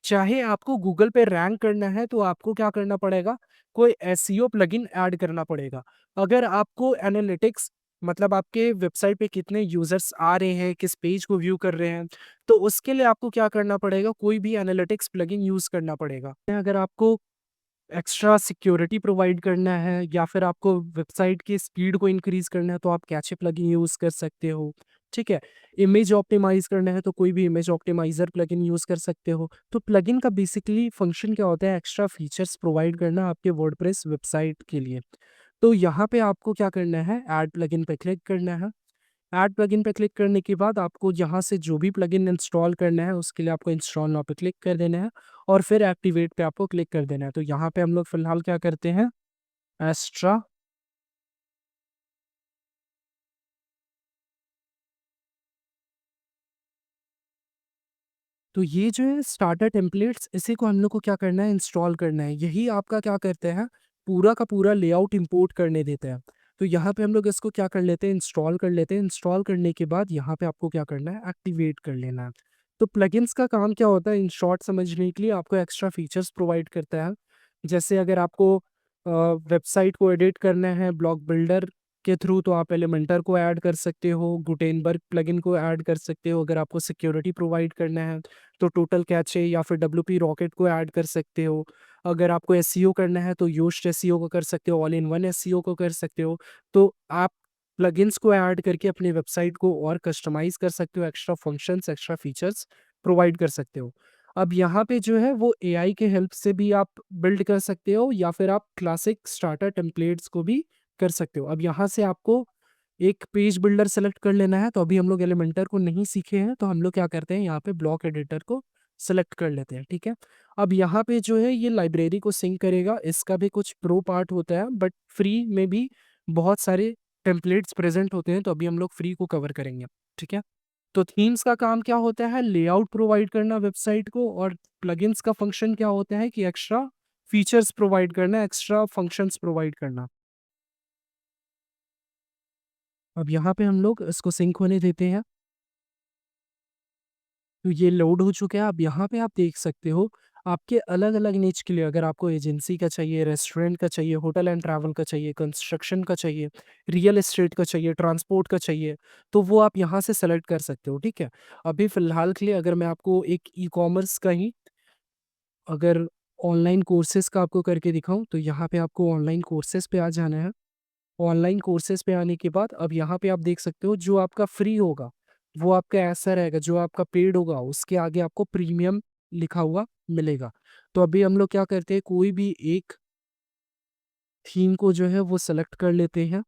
A: चाहे आपको गूगल पे रैंक करना है तो आपको क्या करना पड़ेगा? कोई एसईओ प्लगइन ऐड करना पड़ेगा। अगर आपको एनालिटिक्स, मतलब आपके वेबसाइट पे कितने यूजर्स आ रहे हैं, किस पेज को व्यू कर रहे हैं, तो उसके लिए आपको क्या करना पड़ेगा? कोई भी एनालिटिक्स प्लगइन यूज करना पड़ेगा। अगर आपको एक्स्ट्रा सिक्योरिटी प्रोवाइड करना है या फिर आपको वेबसाइट की स्पीड को इंक्रीज करना है तो आप कैचे प्लगइन यूज़ कर सकते हो, ठीक है। इमेज ऑप्टिमाइज करना है तो कोई भी इमेज ऑप्टिमाइजर प्लगइन यूज़ कर सकते हो। तो प्लगइन का बेसिकली फंक्शन क्या होता है? एक्स्ट्रा फीचर्स प्रोवाइड करना आपके वर्डप्रेस वेबसाइट के लिए। तो यहाँ पे आपको क्या करना है, ऐड प्लगइन पे क्लिक करना है। ऐड प्लगइन पे क्लिक करने के बाद आपको यहाँ से जो भी प्लगइन इंस्टॉल करना है उसके लिए आपको इंस्टॉल नाउ पे क्लिक कर देना है और फिर एक्टिवेट पे आपको क्लिक कर देना है। तो यहाँ पे हम लोग फिलहाल क्या करते हैं, एस्ट्रा, तो ये जो है स्टार्टर टेम्पलेट्स, इसी को हम लोग को क्या करना है, इंस्टॉल करना है। यही आपका क्या करते हैं, पूरा का पूरा लेआउट इंपोर्ट करने देते हैं। तो यहाँ पे हम लोग इसको क्या कर लेते हैं, इंस्टॉल कर लेते हैं। इंस्टॉल करने के बाद यहाँ पे आपको क्या करना है, एक्टिवेट कर लेना है। तो प्लगइन्स का काम क्या होता है, इन शॉर्ट समझने के लिए आपको एक्स्ट्रा फीचर्स प्रोवाइड करता है। जैसे अगर आपको वेबसाइट को एडिट करना है ब्लॉक बिल्डर के थ्रू, तो आप एलिमेंटर को ऐड कर सकते हो, गुटेनबर्ग प्लगइन को ऐड कर सकते हो। अगर आपको सिक्योरिटी प्रोवाइड करना है तो टोटल कैचे या फिर डब्ल्यूपी रॉकेट को ऐड कर सकते हो। अगर आपको एसईओ करना है तो योस्ट एसईओ को कर सकते हो, ऑल इन वन एसईओ को कर सकते हो। तो आप प्लगइन्स को ऐड करके अपनी वेबसाइट को और कस्टमाइज कर सकते हो, extra functions, extra features provide कर सकते हो। अब यहाँ पे जो है वो एआई के हेल्प से भी आप बिल्ड कर सकते हो या फिर आप क्लासिक स्टार्टर टेम्पलेट्स को भी कर सकते हो। अब यहाँ से आपको एक पेज बिल्डर सेलेक्ट कर लेना है। तो अभी हम लोग एलिमेंटर को नहीं सीखे हैं तो हम लोग क्या करते हैं, यहाँ पे ब्लॉक एडिटर को सेलेक्ट कर लेते हैं, ठीक है। अब यहाँ पे जो है ये लाइब्रेरी को सिंक करेगा। इसका भी कुछ प्रो पार्ट होता है, बट फ्री में भी बहुत सारे टेम्पलेट्स प्रेजेंट होते हैं। तो अभी हम लोग फ्री को कवर करेंगे, ठीक है। तो थीम्स का काम क्या होता है, लेआउट प्रोवाइड करना वेबसाइट को, और प्लगइन्स का फंक्शन क्या होता है कि एक्स्ट्रा फीचर्स प्रोवाइड करना, एक्स्ट्रा फंक्शंस प्रोवाइड करना। अब यहाँ पे हम लोग इसको सिंक होने देते हैं। तो ये लोड हो चुका है। अब यहाँ पे आप देख सकते हो आपके अलग-अलग निच के लिए, अगर आपको एजेंसी का चाहिए, रेस्टोरेंट का चाहिए, होटल एंड ट्रैवल का चाहिए, कंस्ट्रक्शन का चाहिए, रियल एस्टेट का चाहिए, ट्रांसपोर्ट का चाहिए, तो वो आप यहाँ से सेलेक्ट कर सकते हो, ठीक है। अभी फ़िलहाल के लिए अगर मैं आपको एक ई-कॉमर्स का ही, अगर ऑनलाइन कोर्सेज़ का आपको करके दिखाऊँ, तो यहाँ पे आपको ऑनलाइन कोर्सेज़ पे आ जाना है। ऑनलाइन कोर्सेज़ पे आने के बाद अब यहाँ पे आप देख सकते हो जो आपका फ्री होगा, वो आपका ऐसा रहेगा, जो आपका पेड होगा उसके आगे आपको प्रीमियम लिखा हुआ मिलेगा। तो अभी हम लोग क्या करते हैं, कोई भी एक थीम को जो है वो सेलेक्ट कर लेते हैं।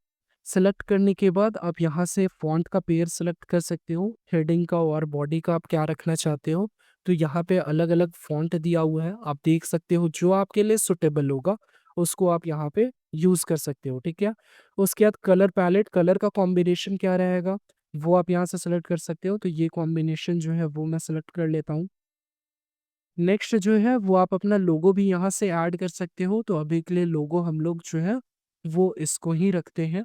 A: सेलेक्ट करने के बाद आप यहाँ से फ़ॉन्ट का पेयर सेलेक्ट कर सकते हो, हेडिंग का और बॉडी का आप क्या रखना चाहते हो। तो यहाँ पे अलग-अलग फ़ॉन्ट दिया हुआ है, आप देख सकते हो जो आपके लिए सूटेबल होगा उसको आप यहाँ पे यूज़ कर सकते हो, ठीक है? उसके बाद कलर पैलेट, कलर का कॉम्बिनेशन क्या रहेगा, वो आप यहाँ से सेलेक्ट कर सकते हो। तो ये कॉम्बिनेशन जो है वो मैं सेलेक्ट कर लेता हूँ। नेक्स्ट जो है वो आप अपना लोगो भी यहाँ से ऐड कर सकते हो। तो अभी के लिए लोगो हम लोग जो है वो इसको ही रखते हैं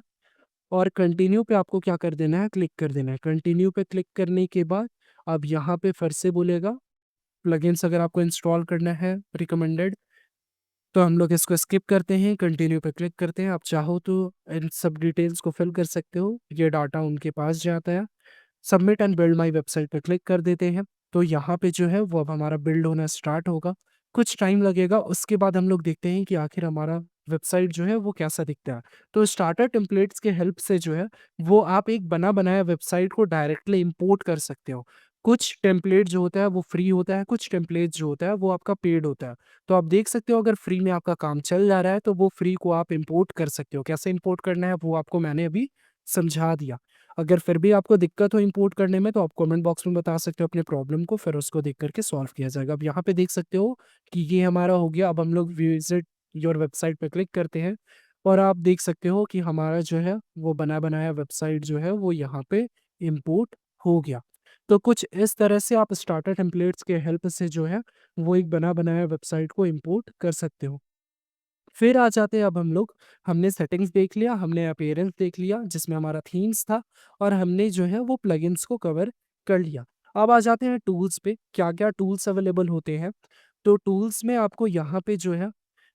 A: और कंटिन्यू पे आपको क्या कर देना है, क्लिक कर देना है। कंटिन्यू पे क्लिक करने के बाद अब यहाँ पे फिर से बोलेगा प्लगइन्स अगर आपको इंस्टॉल करना है रिकमेंडेड, तो हम लोग इसको स्किप करते हैं, कंटिन्यू पे क्लिक करते हैं। आप चाहो तो इन सब डिटेल्स को फिल कर सकते हो, ये डाटा उनके पास जाता है। Submit and build my website पे क्लिक कर देते हैं। तो यहाँ पे जो है वो अब हमारा बिल्ड होना स्टार्ट होगा। कुछ टाइम लगेगा, उसके बाद हम लोग देखते हैं कि आखिर हमारा वेबसाइट जो है वो कैसा दिखता है। तो स्टार्टर टेम्पलेट्स के हेल्प से जो है वो आप एक बना बनाया वेबसाइट को डायरेक्टली इंपोर्ट कर सकते हो। कुछ टेम्पलेट जो होता है वो फ्री होता है, कुछ टेम्पलेट जो होता है वो आपका पेड होता है। तो आप देख सकते हो अगर फ्री में आपका काम चल जा रहा है तो वो फ्री को आप इंपोर्ट कर सकते हो। कैसे इंपोर्ट करना है वो आपको मैंने अभी समझा दिया। अगर फिर भी आपको दिक्कत हो इंपोर्ट करने में तो आप कमेंट बॉक्स में बता सकते हो अपने प्रॉब्लम को, फिर उसको देख करके सॉल्व किया जाएगा। अब यहाँ पे देख सकते हो कि ये हमारा हो गया। अब हम लोग विजिट योर वेबसाइट पे क्लिक करते हैं और आप देख सकते हो कि हमारा जो है वो बना बनाया वेबसाइट जो है वो यहाँ पे इंपोर्ट हो गया। तो कुछ इस तरह से आप स्टार्टर टेम्पलेट्स के हेल्प से जो है वो एक बना बनाया वेबसाइट को इंपोर्ट कर सकते हो। फिर आ जाते हैं अब हम लोग, हमने सेटिंग्स देख लिया, हमने अपीयरेंस देख लिया जिसमें हमारा थीम्स था और हमने जो है वो प्लगइन्स को कवर कर लिया। अब आ जाते हैं टूल्स पे, क्या-क्या टूल्स अवेलेबल होते हैं। तो टूल्स में आपको यहाँ पे जो है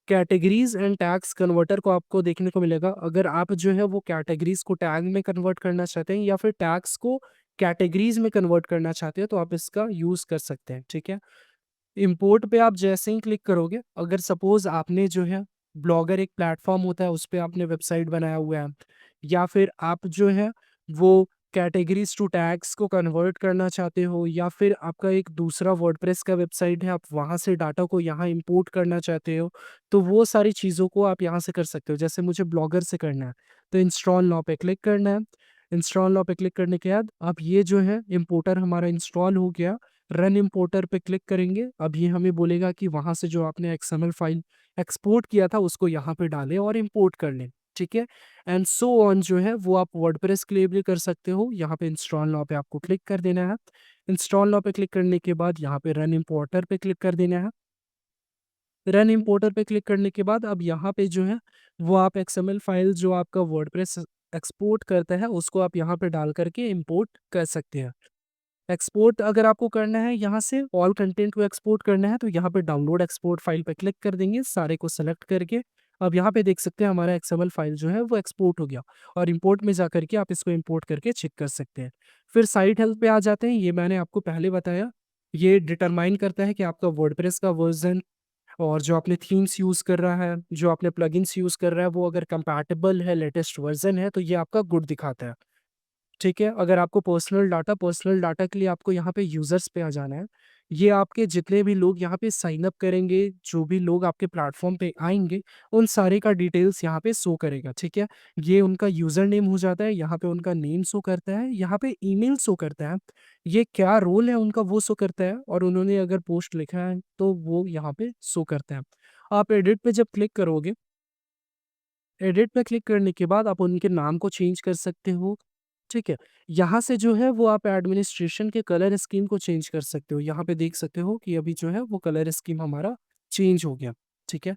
A: कैटेगरीज़ एंड टैग्स कन्वर्टर को आपको देखने को मिलेगा। अगर आप जो है वो कैटेगरीज़ को टैग में कन्वर्ट करना चाहते हैं या फिर टैग्स को कैटेगरीज़ में कन्वर्ट करना चाहते हैं तो आप इसका यूज़ कर सकते हैं, ठीक है? इंपोर्ट पे आप जैसे ही क्लिक करोगे, अगर सपोज़ आपने जो है ब्लॉगर एक प्लेटफ़ॉर्म होता है, उस पे आपने वेबसाइट बनाया हुआ है या फिर आप जो है वो कैटेगरीज़ टू टैग्स को कन्वर्ट करना चाहते हो या फिर आपका एक दूसरा वर्डप्रेस का वेबसाइट है, आप वहाँ से डाटा को यहाँ इंपोर्ट करना चाहते हो, तो वो सारी चीज़ों को आप यहाँ से कर सकते हो। जैसे मुझे ब्लॉगर से करना है, तो इंस्टॉल नाउ पे क्लिक करना है। इंस्टॉल नाउ पे क्लिक करने के बाद अब ये जो है इंपोर्टर हमारा इंस्टॉल हो गया। रन इम्पोर्टर पे क्लिक करेंगे। अब ये हमें बोलेगा कि वहाँ से जो आपने एक्सएमएल फाइल एक्सपोर्ट किया था उसको यहाँ पे डालें और इम्पोर्ट कर लें, ठीक है? एंड सो ऑन जो है वो आप वर्डप्रेस के लिए भी कर सकते हो। यहाँ पे इंस्टॉल नाउ पे आपको क्लिक कर देना है। इंस्टॉल नाउ पे क्लिक करने के बाद यहाँ पे रन इम्पोर्टर पे क्लिक कर देना है। रन इम्पोर्टर पे क्लिक करने के बाद अब यहाँ पे जो है वो आप एक्सएमएल फाइल जो आपका वर्डप्रेस एक्सपोर्ट करता है उसको आप यहाँ पे डाल करके इम्पोर्ट कर सकते हैं। एक्सपोर्ट अगर आपको करना है यहाँ से ऑल कंटेंट को एक्सपोर्ट करना है तो यहाँ पे डाउनलोड एक्सपोर्ट फाइल पे क्लिक कर देंगे सारे को सेलेक्ट करके। अब यहाँ पे देख सकते हैं हमारा एक्सएमएल फाइल जो है वो एक्सपोर्ट हो गया और इंपोर्ट में जाकर के आप इसको इंपोर्ट करके चेक कर सकते हैं। फिर साइट हेल्प पे आ जाते हैं, ये मैंने आपको पहले बताया। ये डिटरमाइन करता है कि आपका वर्डप्रेस का वर्जन और जो आपने थीम्स यूज़ कर रहा है, जो आपने प्लगइन्स यूज़ कर रहा है वो अगर कंपैटिबल है, लेटेस्ट वर्जन है तो ये आपका गुड दिखाता है। ठीक है, अगर आपको पर्सनल डाटा के लिए आपको यहाँ पे यूज़र्स पे आ जाना है। ये आपके जितने भी लोग यहाँ पे साइन अप करेंगे, जो भी लोग आपके प्लेटफ़ॉर्म पे आएँगे, उन सारे का डिटेल्स यहाँ पे शो करेगा, ठीक है? ये उनका यूज़र नेम हो जाता है, यहाँ पे उनका नेम शो करता है, यहाँ पे ईमेल शो करता है। ये क्या रोल है उनका वो शो करता है और उन्होंने अगर पोस्ट लिखा है, तो वो यहाँ पे शो करता है। आप एडिट पे जब क्लिक करोगे, एडिट पे क्लिक करने के बाद आप उनके नाम को चेंज कर सकते हो, ठीक है? यहाँ से जो है वो आप एडमिनिस्ट्रेशन के कलर स्कीम को चेंज कर सकते हो। यहाँ पे देख सकते हो कि अभी जो है वो कलर स्कीम हमारा चेंज हो गया, ठीक है?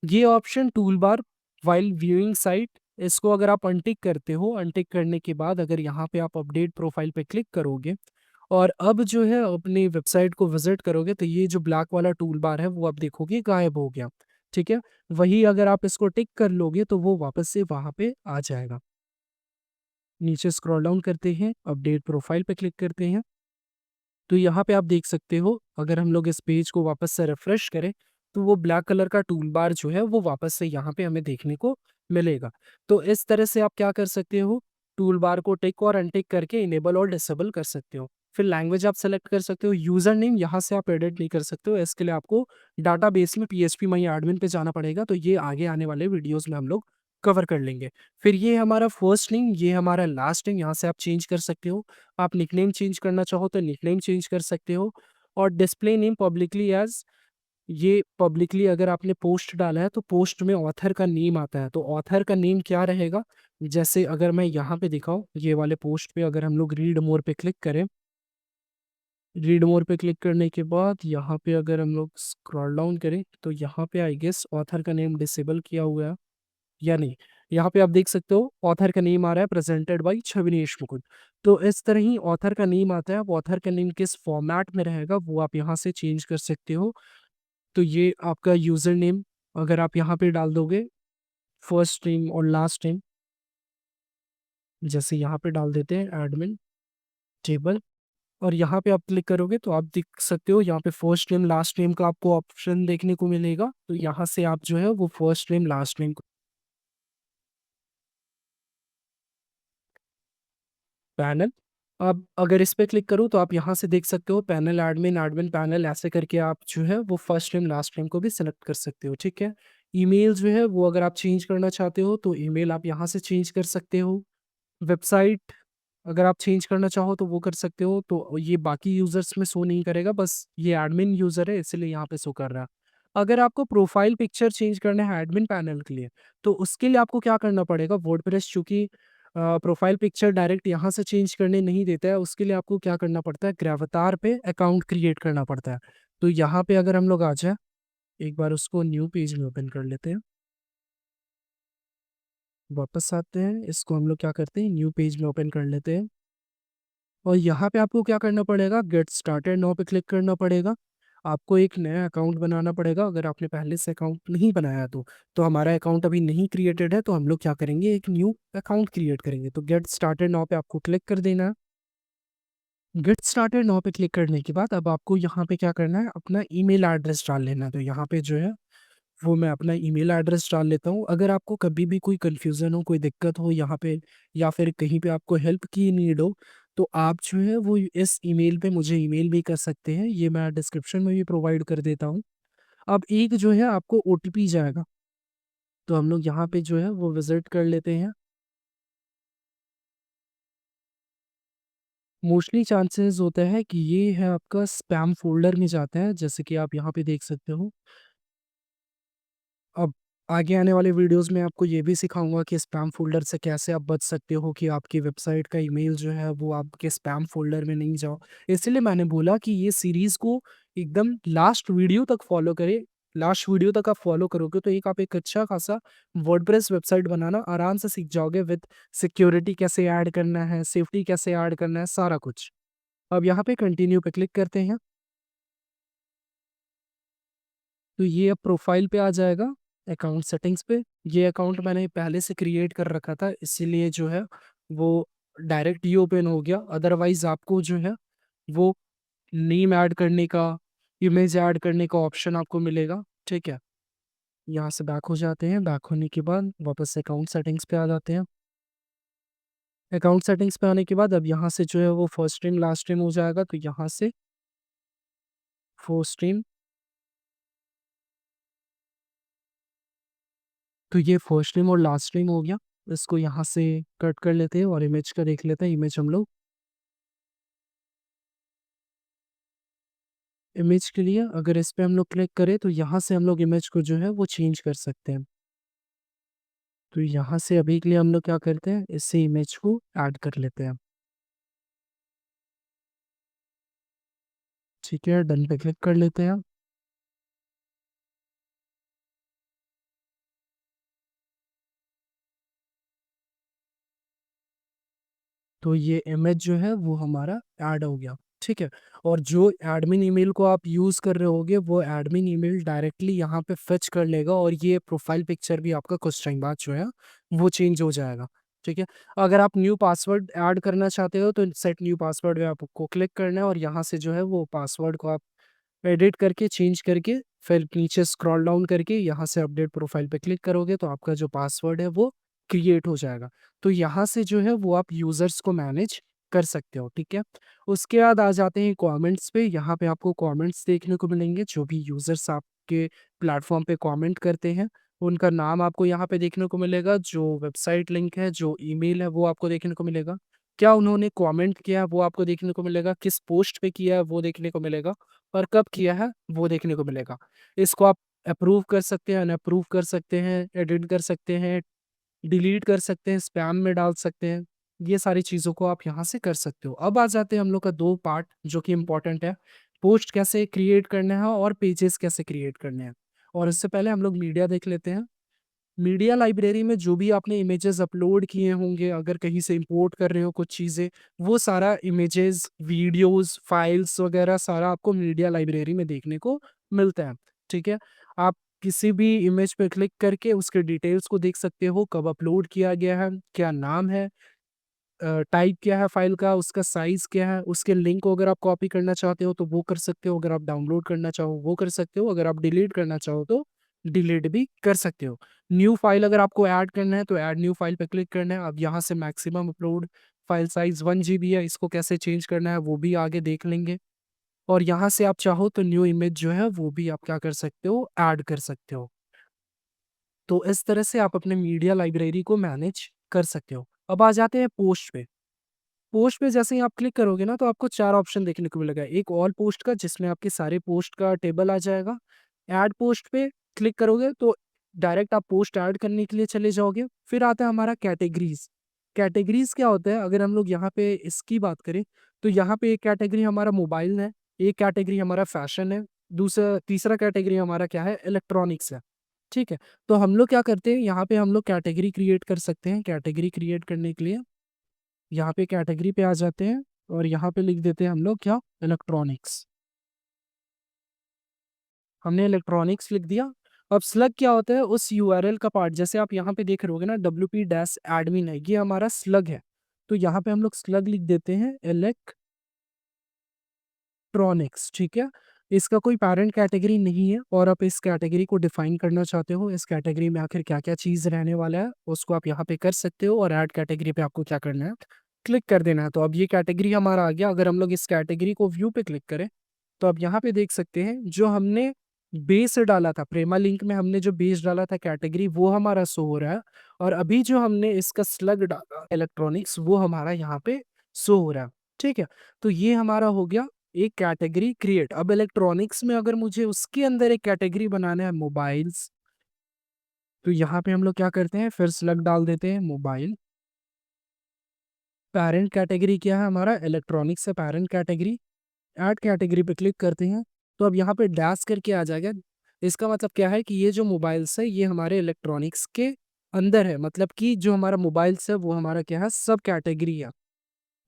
A: ये option tool bar while viewing site, इसको अगर आप अनटिक करते हो, अनटिक करने के बाद अगर यहाँ पे आप अपडेट प्रोफाइल पे क्लिक करोगे और अब जो है अपनी वेबसाइट को विज़िट करोगे तो ये जो ब्लैक वाला टूल बार है वो आप देखोगे गायब हो गया, ठीक है? वही अगर आप इसको टिक कर लोगे तो वो वापस से वहाँ पे आ जाएगा। नीचे स्क्रॉल डाउन करते हैं, अपडेट प्रोफाइल पे क्लिक करते हैं, तो यहाँ पे आप देख सकते हो अगर हम लोग इस पेज को वापस से रिफ्रेश करें, तो वो ब्लैक कलर का टूल बार जो है वो वापस से यहाँ पे हमें देखने को मिलेगा। तो इस तरह से आप क्या कर सकते हो, टूल बार को टिक और अनटिक करके इनेबल और डिसेबल कर सकते हो। फिर लैंग्वेज आप सेलेक्ट कर सकते हो, यूज़र नेम यहाँ से आप एडिट नहीं कर सकते हो, इसके लिए आपको डाटाबेस में पीएचपी माई एडमिन पे जाना पड़ेगा, तो ये आगे आने वाले वीडियोज़ में हम लोग कवर कर लेंगे। फिर ये हमारा फर्स्ट नेम, ये हमारा लास्ट नेम, यहाँ से आप चेंज कर सकते हो। आप निकनेम चेंज करना चाहो तो निकनेम चेंज कर सकते हो और डिस्प्ले नेम पब्लिकली एज ये पब्लिकली अगर आपने पोस्ट डाला है तो पोस्ट में ऑथर का नेम आता है, तो ऑथर का नेम क्या रहेगा? जैसे अगर मैं यहाँ पे दिखाऊँ, ये वाले पोस्ट पे अगर हम लोग रीड मोर पे क्लिक करें, रीड मोर पे क्लिक करने के बाद यहाँ पे अगर हम लोग स्क्रॉल डाउन करें तो यहाँ पे आई गेस ऑथर का नेम डिसेबल किया हुआ है या नहीं। यहाँ पे आप देख सकते हो ऑथर का नेम आ रहा है प्रेजेंटेड बाय छविनेश मुकुंद। तो इस तरह ही ऑथर का नेम आता है, अब ऑथर का नेम किस फॉर्मेट में रहेगा वो आप यहाँ से चेंज कर सकते हो। तो ये आपका यूजर नेम अगर आप यहाँ पे डाल दोगे, फर्स्ट नेम और लास्ट नेम, जैसे यहाँ पे डाल देते हैं एडमिन टेबल, और यहाँ पे आप क्लिक करोगे तो आप देख सकते हो यहाँ पे फर्स्ट नेम लास्ट नेम का आपको ऑप्शन देखने को मिलेगा। तो यहाँ से आप जो है वो first name last name panel, अब अगर इस पे क्लिक करूँ तो आप यहाँ से देख सकते हो पैनल एडमिन, एडमिन पैनल, ऐसे करके आप जो है वो फर्स्ट नेम लास्ट नेम को भी सिलेक्ट कर सकते हो। ठीक है, ईमेल जो है वो अगर आप चेंज करना चाहते हो तो ईमेल आप यहाँ से चेंज कर सकते हो। वेबसाइट अगर आप चेंज करना चाहो तो वो कर सकते हो, तो ये बाकी यूजर्स में शो नहीं करेगा, बस ये एडमिन यूजर है इसलिए यहाँ पे शो कर रहा है। अगर आपको प्रोफाइल पिक्चर चेंज करना है एडमिन पैनल के लिए, तो उसके लिए आपको क्या करना पड़ेगा, वर्डप्रेस चूंकि प्रोफाइल पिक्चर डायरेक्ट यहाँ से चेंज करने नहीं देता है, उसके लिए आपको क्या करना पड़ता है, ग्रेवतार पे अकाउंट क्रिएट करना पड़ता है। तो यहाँ पे अगर हम लोग आ जाए, एक बार उसको न्यू पेज में ओपन कर लेते हैं, वापस आते हैं, इसको हम लोग क्या करते हैं न्यू पेज में ओपन कर लेते हैं, और यहाँ पे आपको क्या करना पड़ेगा, गेट स्टार्टेड नाउ पे क्लिक करना पड़ेगा। आपको एक नया अकाउंट बनाना पड़ेगा अगर आपने पहले से अकाउंट नहीं बनाया तो हमारा अकाउंट अभी नहीं क्रिएटेड है, तो हम लोग क्या करेंगे, एक न्यू अकाउंट क्रिएट करेंगे। तो गेट स्टार्टेड नाउ पे आपको क्लिक कर देना है। गेट स्टार्टेड नाउ पे क्लिक करने के बाद अब आपको यहाँ पे क्या करना है, अपना ईमेल एड्रेस डाल लेना है। तो यहाँ पे जो है वो मैं अपना ईमेल एड्रेस डाल लेता हूँ। अगर आपको कभी भी कोई कन्फ्यूज़न हो, कोई दिक्कत हो यहाँ पे, या फिर कहीं पे आपको हेल्प की नीड हो, तो आप जो है वो इस ईमेल पे मुझे ईमेल भी कर सकते हैं, ये मैं डिस्क्रिप्शन में भी प्रोवाइड कर देता हूँ। अब एक जो है आपको ओटीपी जाएगा, तो हम लोग यहाँ पे जो है वो विजिट कर लेते हैं। मोस्टली चांसेस होता है कि ये है आपका स्पैम फ़ोल्डर में जाता है, जैसे कि आप यहाँ पे देख सकते हो। अब आगे आने वाले वीडियोस में आपको ये भी सिखाऊँगा कि स्पैम फ़ोल्डर से कैसे आप बच सकते हो कि आपकी वेबसाइट का ईमेल जो है वो आपके स्पैम फ़ोल्डर में नहीं जाओ। इसलिए मैंने बोला कि ये सीरीज़ को एकदम लास्ट वीडियो तक फ़ॉलो करें। लास्ट वीडियो तक आप फ़ॉलो करोगे तो एक आप एक अच्छा खासा वर्डप्रेस वेबसाइट बनाना आराम से सीख जाओगे, विद सिक्योरिटी कैसे ऐड करना है, सेफ्टी कैसे ऐड करना है, सारा कुछ। अब यहाँ पे कंटिन्यू पे क्लिक करते हैं। तो ये अब प्रोफाइल पे आ जाएगा, अकाउंट सेटिंग्स पे। ये अकाउंट मैंने पहले से क्रिएट कर रखा था, इसीलिए जो है वो डायरेक्ट ही ओपन हो गया। अदरवाइज आपको जो है वो नेम ऐड करने का, इमेज ऐड करने का ऑप्शन आपको मिलेगा। ठीक है, यहाँ से बैक हो जाते हैं, बैक होने के बाद वापस अकाउंट सेटिंग्स पे आ जाते हैं। अकाउंट सेटिंग्स पे आने के बाद अब यहाँ से जो है वो फर्स्ट नेम लास्ट नेम हो जाएगा, तो यहाँ से फर्स्ट नेम, तो ये फर्स्ट नेम और लास्ट नेम हो गया। इसको यहाँ से कट कर लेते हैं और इमेज का देख लेते हैं। इमेज हम लोग इमेज के लिए अगर इस पे हम लोग क्लिक करें तो यहाँ से हम लोग इमेज को जो है वो चेंज कर सकते हैं। तो यहाँ से अभी के लिए हम लोग क्या करते हैं, इससे इमेज को ऐड कर लेते हैं। ठीक है, डन पे क्लिक कर लेते हैं। तो ये इमेज जो है वो हमारा ऐड हो गया। ठीक है, और जो एडमिन ईमेल को आप यूज़ कर रहे होगे वो एडमिन ईमेल डायरेक्टली यहाँ पे फेच कर लेगा, और ये प्रोफाइल पिक्चर भी आपका कुछ टाइम बाद जो है वो चेंज हो जाएगा। ठीक है, अगर आप न्यू पासवर्ड ऐड करना चाहते हो तो सेट न्यू पासवर्ड में आपको क्लिक करना है, और यहाँ से जो है वो पासवर्ड को आप एडिट करके चेंज करके फिर नीचे स्क्रॉल डाउन करके यहाँ से अपडेट प्रोफाइल पे क्लिक करोगे तो आपका जो पासवर्ड है वो क्रिएट हो जाएगा। तो यहाँ से जो है वो आप यूज़र्स को मैनेज कर सकते हो। ठीक है, उसके बाद आ जाते हैं कमेंट्स पे। यहाँ पे आपको कमेंट्स देखने को मिलेंगे, जो भी यूज़र्स आपके प्लेटफॉर्म पे कमेंट करते हैं उनका नाम आपको यहाँ पे देखने को मिलेगा, जो वेबसाइट लिंक है, जो ईमेल है वो आपको देखने को मिलेगा। क्या उन्होंने कमेंट किया है वो आपको देखने को मिलेगा, किस पोस्ट पे किया है वो देखने को मिलेगा और कब किया है वो देखने को मिलेगा। इसको आप अप्रूव कर सकते हैं, अनअप्रूव कर सकते हैं, एडिट कर सकते हैं, डिलीट कर सकते हैं, स्पैम में डाल सकते हैं। ये सारी चीज़ों को आप यहाँ से कर सकते हो। अब आ जाते हैं हम लोग का 2 पार्ट जो कि इम्पोर्टेंट है। पोस्ट कैसे क्रिएट करना है और पेजेस कैसे क्रिएट करने हैं। और इससे पहले हम लोग मीडिया देख लेते हैं। मीडिया लाइब्रेरी में जो भी आपने इमेजेस अपलोड किए होंगे, अगर कहीं से इंपोर्ट कर रहे हो कुछ चीज़ें, वो सारा इमेजेस, वीडियोस, फाइल्स वगैरह सारा आपको मीडिया लाइब्रेरी में देखने को मिलता है। ठीक है? आप किसी भी इमेज पे क्लिक करके उसके डिटेल्स को देख सकते हो, कब अपलोड किया गया है, क्या नाम है, टाइप क्या है फाइल का, उसका साइज़ क्या है, उसके लिंक को अगर आप कॉपी करना चाहते हो तो वो कर सकते हो, अगर आप डाउनलोड करना चाहो वो कर सकते हो, अगर आप डिलीट करना चाहो तो डिलीट भी कर सकते हो। न्यू फाइल अगर आपको ऐड करना है तो ऐड न्यू फाइल पे क्लिक करना है। अब यहाँ से maximum upload file size 1 GB है, इसको कैसे चेंज करना है वो भी आगे देख लेंगे। और यहाँ से आप चाहो तो न्यू इमेज जो है वो भी आप क्या कर सकते हो, ऐड कर सकते हो। तो इस तरह से आप अपने मीडिया लाइब्रेरी को मैनेज कर सकते हो। अब आ जाते हैं पोस्ट पे। पोस्ट पे जैसे ही आप क्लिक करोगे ना तो आपको 4 ऑप्शन देखने को मिलेगा। एक ऑल पोस्ट का जिसमें आपके सारे पोस्ट का टेबल आ जाएगा। ऐड पोस्ट पे क्लिक करोगे तो डायरेक्ट आप पोस्ट ऐड करने के लिए चले जाओगे। फिर आता है हमारा कैटेगरीज़। कैटेगरीज़ क्या होता है अगर हम लोग यहाँ पे इसकी बात करें तो यहाँ पे एक कैटेगरी हमारा मोबाइल है, एक कैटेगरी हमारा फैशन है, दूसरा तीसरा कैटेगरी हमारा क्या है इलेक्ट्रॉनिक्स है। ठीक है? तो हम लोग क्या करते हैं यहाँ पे हम लोग कैटेगरी क्रिएट कर सकते हैं। कैटेगरी क्रिएट करने के लिए यहाँ पे कैटेगरी पे आ जाते हैं और यहाँ पे लिख देते हैं हम लोग क्या इलेक्ट्रॉनिक्स। हमने इलेक्ट्रॉनिक्स लिख दिया। अब स्लग क्या होता है उस यूआरएल का पार्ट जैसे आप यहाँ पे देख रहे होगे ना डब्ल्यूपी डैश एडमिन है ये हमारा स्लग है। तो यहाँ पे हम लोग स्लग लिख देते हैं इलेक्ट्रॉनिक्स। ठीक है? इसका कोई पैरेंट कैटेगरी नहीं है और आप इस कैटेगरी को डिफाइन करना चाहते हो इस कैटेगरी में आखिर क्या क्या चीज़ रहने वाला है उसको आप यहाँ पे कर सकते हो और ऐड कैटेगरी पे आपको क्या करना है क्लिक कर देना है। तो अब ये कैटेगरी हमारा आ गया। अगर हम लोग इस कैटेगरी को व्यू पे क्लिक करें तो अब यहाँ पे देख सकते हैं जो हमने बेस डाला था प्रेमा लिंक में हमने जो बेस डाला था कैटेगरी वो हमारा शो हो रहा है और अभी जो हमने इसका स्लग डाला इलेक्ट्रॉनिक्स वो हमारा यहाँ पे शो हो रहा है। ठीक है? तो ये हमारा हो गया एक कैटेगरी क्रिएट। अब इलेक्ट्रॉनिक्स में अगर मुझे उसके अंदर एक कैटेगरी बनाना है मोबाइल्स तो यहाँ पे हम लोग क्या करते हैं फिर स्लग डाल देते हैं मोबाइल। पेरेंट कैटेगरी क्या है हमारा इलेक्ट्रॉनिक्स है पेरेंट कैटेगरी। ऐड कैटेगरी पे क्लिक करते हैं तो अब यहाँ पे डैश करके आ जाएगा। इसका मतलब क्या है कि ये जो मोबाइल्स है ये हमारे इलेक्ट्रॉनिक्स के अंदर है मतलब कि जो हमारा मोबाइल्स है वो हमारा क्या है सब कैटेगरी है।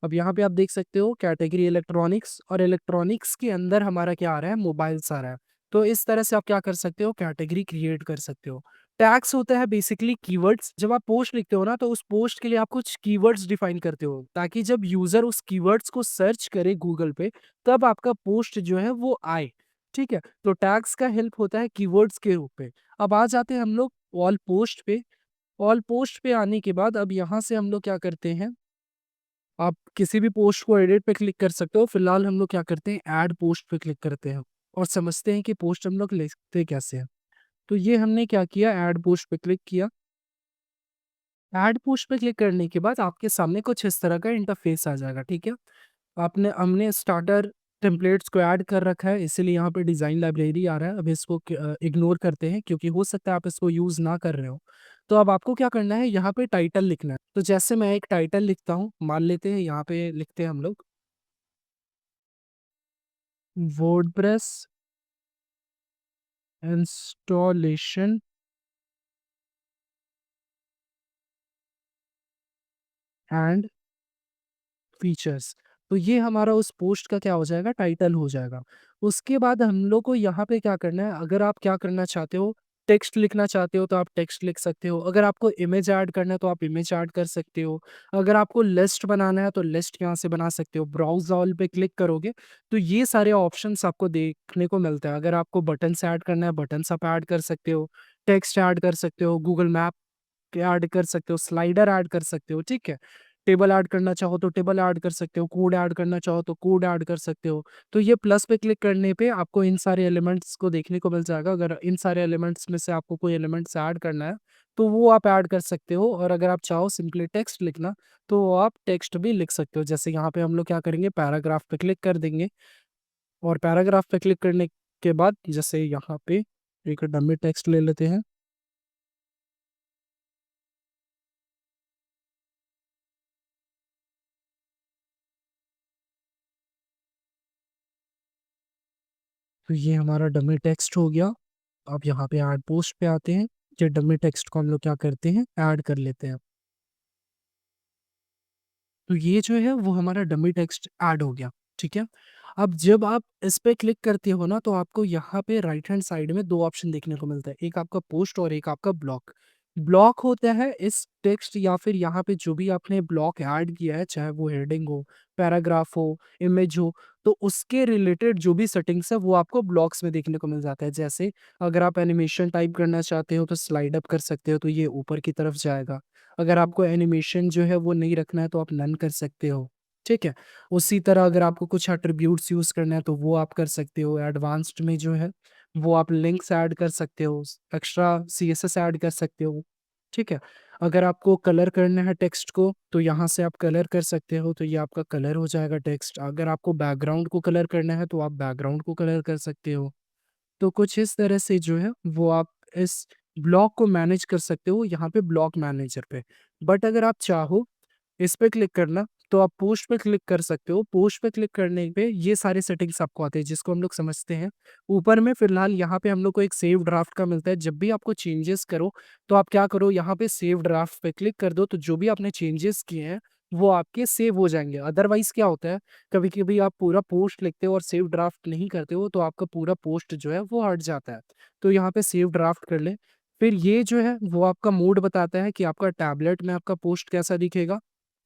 A: अब यहाँ पे आप देख सकते हो कैटेगरी इलेक्ट्रॉनिक्स और इलेक्ट्रॉनिक्स के अंदर हमारा क्या आ रहा है मोबाइल्स आ रहा है। तो इस तरह से आप क्या कर सकते हो कैटेगरी क्रिएट कर सकते हो। टैग्स होता है बेसिकली कीवर्ड्स। जब आप पोस्ट लिखते हो ना तो उस पोस्ट के लिए आप कुछ कीवर्ड्स डिफाइन करते हो ताकि जब यूजर उस कीवर्ड्स को सर्च करे गूगल पे तब आपका पोस्ट जो है वो आए। ठीक है? तो टैग्स का हेल्प होता है कीवर्ड्स के रूप में। अब आ जाते हैं हम लोग ऑल पोस्ट पे। ऑल पोस्ट पे आने के बाद अब यहाँ से हम लोग क्या करते हैं आप किसी भी पोस्ट को एडिट पे क्लिक कर सकते हो। फिलहाल हम लोग क्या करते हैं ऐड पोस्ट पे क्लिक करते हैं और समझते हैं कि पोस्ट हम लोग लिखते कैसे हैं। तो ये हमने क्या किया ऐड पोस्ट पे क्लिक किया। ऐड पोस्ट पे क्लिक करने के बाद आपके सामने कुछ इस तरह का इंटरफेस आ जाएगा। ठीक है? आपने हमने स्टार्टर टेम्पलेट्स को ऐड कर रखा है इसीलिए यहाँ पे डिज़ाइन लाइब्रेरी आ रहा है। अब इसको इग्नोर करते हैं क्योंकि हो सकता है आप इसको यूज़ ना कर रहे हो। तो अब आपको क्या करना है यहाँ पे टाइटल लिखना है। तो जैसे मैं एक टाइटल लिखता हूँ मान लेते हैं यहाँ पे लिखते हैं हम लोग वर्डप्रेस इंस्टॉलेशन एंड फीचर्स। तो ये हमारा उस पोस्ट का क्या हो जाएगा टाइटल हो जाएगा। उसके बाद हम लोग को यहाँ पे क्या करना है अगर आप क्या करना चाहते हो टेक्स्ट लिखना चाहते हो तो आप टेक्स्ट लिख सकते हो। अगर आपको इमेज ऐड करना है तो आप इमेज ऐड कर सकते हो। अगर आपको लिस्ट बनाना है तो लिस्ट यहाँ से बना सकते हो। ब्राउज ऑल पे क्लिक करोगे तो ये सारे ऑप्शंस आपको देखने को मिलता है। अगर आपको बटन्स ऐड करना है बटन्स आप ऐड कर सकते हो। टेक्स्ट ऐड कर सकते हो, गूगल मैप ऐड कर सकते हो, स्लाइडर ऐड कर सकते हो। ठीक है? टेबल ऐड करना चाहो तो टेबल ऐड कर सकते हो, कोड ऐड करना चाहो तो कोड ऐड कर सकते हो। तो ये प्लस पे क्लिक करने पे आपको इन सारे एलिमेंट्स को देखने को मिल जाएगा। अगर इन सारे एलिमेंट्स में से आपको कोई एलिमेंट्स ऐड करना है, तो वो आप ऐड कर सकते हो। और अगर आप चाहो सिंपली टेक्स्ट लिखना, तो आप टेक्स्ट भी लिख सकते हो। जैसे यहाँ पे हम लोग क्या करेंगे, पैराग्राफ पे क्लिक कर देंगे, और पैराग्राफ पे क्लिक करने के बाद जैसे यहाँ पे एक डमी टेक्स्ट ले लेते हैं। तो ये हमारा डमी टेक्स्ट हो गया। अब यहाँ पे ऐड पोस्ट पे आते हैं। ये डमी टेक्स्ट को हम लोग क्या करते हैं, ऐड कर लेते हैं। तो ये जो है वो हमारा डमी टेक्स्ट ऐड हो गया, ठीक है। अब जब आप इस पे क्लिक करते हो ना, तो आपको यहाँ पे राइट हैंड साइड में दो ऑप्शन देखने को मिलता है, एक आपका पोस्ट और एक आपका ब्लॉक। ब्लॉक होता है इस टेक्स्ट या फिर यहाँ पे जो भी आपने ब्लॉक ऐड किया है, चाहे वो हेडिंग हो, पैराग्राफ हो, इमेज हो, तो उसके रिलेटेड जो भी सेटिंग्स है वो आपको ब्लॉक्स में देखने को मिल जाता है। जैसे अगर आप एनिमेशन टाइप करना चाहते हो तो स्लाइड अप कर सकते हो, तो ये ऊपर की तरफ जाएगा। अगर आपको एनिमेशन जो है वो नहीं रखना है, तो आप नन कर सकते हो, ठीक है। उसी तरह अगर आपको कुछ एट्रीब्यूट्स यूज करना है, तो वो आप कर सकते हो। एडवांस्ड में जो है वो आप लिंक्स ऐड कर सकते हो, एक्स्ट्रा सीएसएस ऐड कर सकते हो, ठीक है। अगर आपको कलर करना है टेक्स्ट को, तो यहाँ से आप कलर कर सकते हो, तो ये आपका कलर हो जाएगा टेक्स्ट। अगर आपको बैकग्राउंड को कलर करना है, तो आप बैकग्राउंड को कलर कर सकते हो। तो कुछ इस तरह से जो है वो आप इस ब्लॉक को मैनेज कर सकते हो यहाँ पे ब्लॉक मैनेजर पे। बट अगर आप चाहो इस पे क्लिक करना, तो आप पोस्ट पे क्लिक कर सकते हो। पोस्ट पे क्लिक करने पे ये सारे सेटिंग्स आपको आते हैं, जिसको हम लोग समझते हैं। ऊपर में फिलहाल यहाँ पे हम लोग को एक सेव ड्राफ्ट का मिलता है। जब भी आपको चेंजेस करो, तो आप क्या करो, यहाँ पे सेव ड्राफ्ट पे क्लिक कर दो, तो जो भी आपने चेंजेस किए हैं वो आपके सेव हो जाएंगे। अदरवाइज क्या होता है, कभी कभी आप पूरा पोस्ट लिखते हो और सेव ड्राफ्ट नहीं करते हो, तो आपका पूरा पोस्ट जो है वो हट जाता है। तो यहाँ पे सेव ड्राफ्ट कर ले। फिर ये जो है वो आपका मोड बताता है कि आपका टैबलेट में आपका पोस्ट कैसा दिखेगा,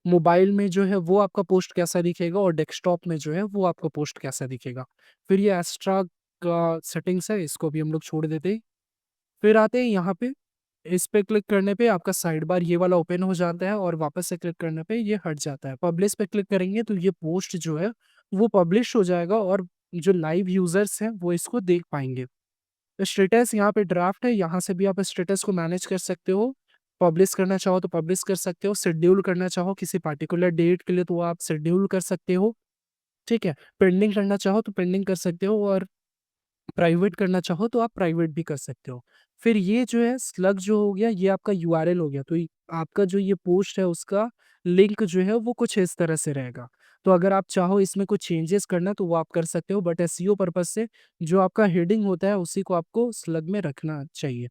A: मोबाइल में जो है वो आपका पोस्ट कैसा दिखेगा, और डेस्कटॉप में जो है वो आपका पोस्ट कैसा दिखेगा। फिर ये एक्स्ट्रा का सेटिंग्स है, इसको भी हम लोग छोड़ देते हैं। फिर आते हैं यहाँ पे, इस पे क्लिक करने पे आपका साइड बार ये वाला ओपन हो जाता है, और वापस से क्लिक करने पे ये हट जाता है। पब्लिश पे क्लिक करेंगे तो ये पोस्ट जो है वो पब्लिश हो जाएगा, और जो लाइव यूजर्स हैं वो इसको देख पाएंगे। स्टेटस यहाँ पे ड्राफ्ट है, यहाँ से भी आप स्टेटस को मैनेज कर सकते हो। पब्लिश करना चाहो तो पब्लिश कर सकते हो, शेड्यूल करना चाहो किसी पार्टिकुलर डेट के लिए तो आप शेड्यूल कर सकते हो, ठीक है। पेंडिंग करना चाहो तो पेंडिंग कर सकते हो, और प्राइवेट करना चाहो तो आप प्राइवेट भी कर सकते हो। फिर ये जो है स्लग जो हो गया, ये आपका यूआरएल हो गया। तो आपका जो ये पोस्ट है उसका लिंक जो है वो कुछ इस तरह से रहेगा। तो अगर आप चाहो इसमें कुछ चेंजेस करना तो वो आप कर सकते हो, बट एसईओ पर्पज से जो आपका हेडिंग होता है उसी को आपको स्लग में रखना चाहिए,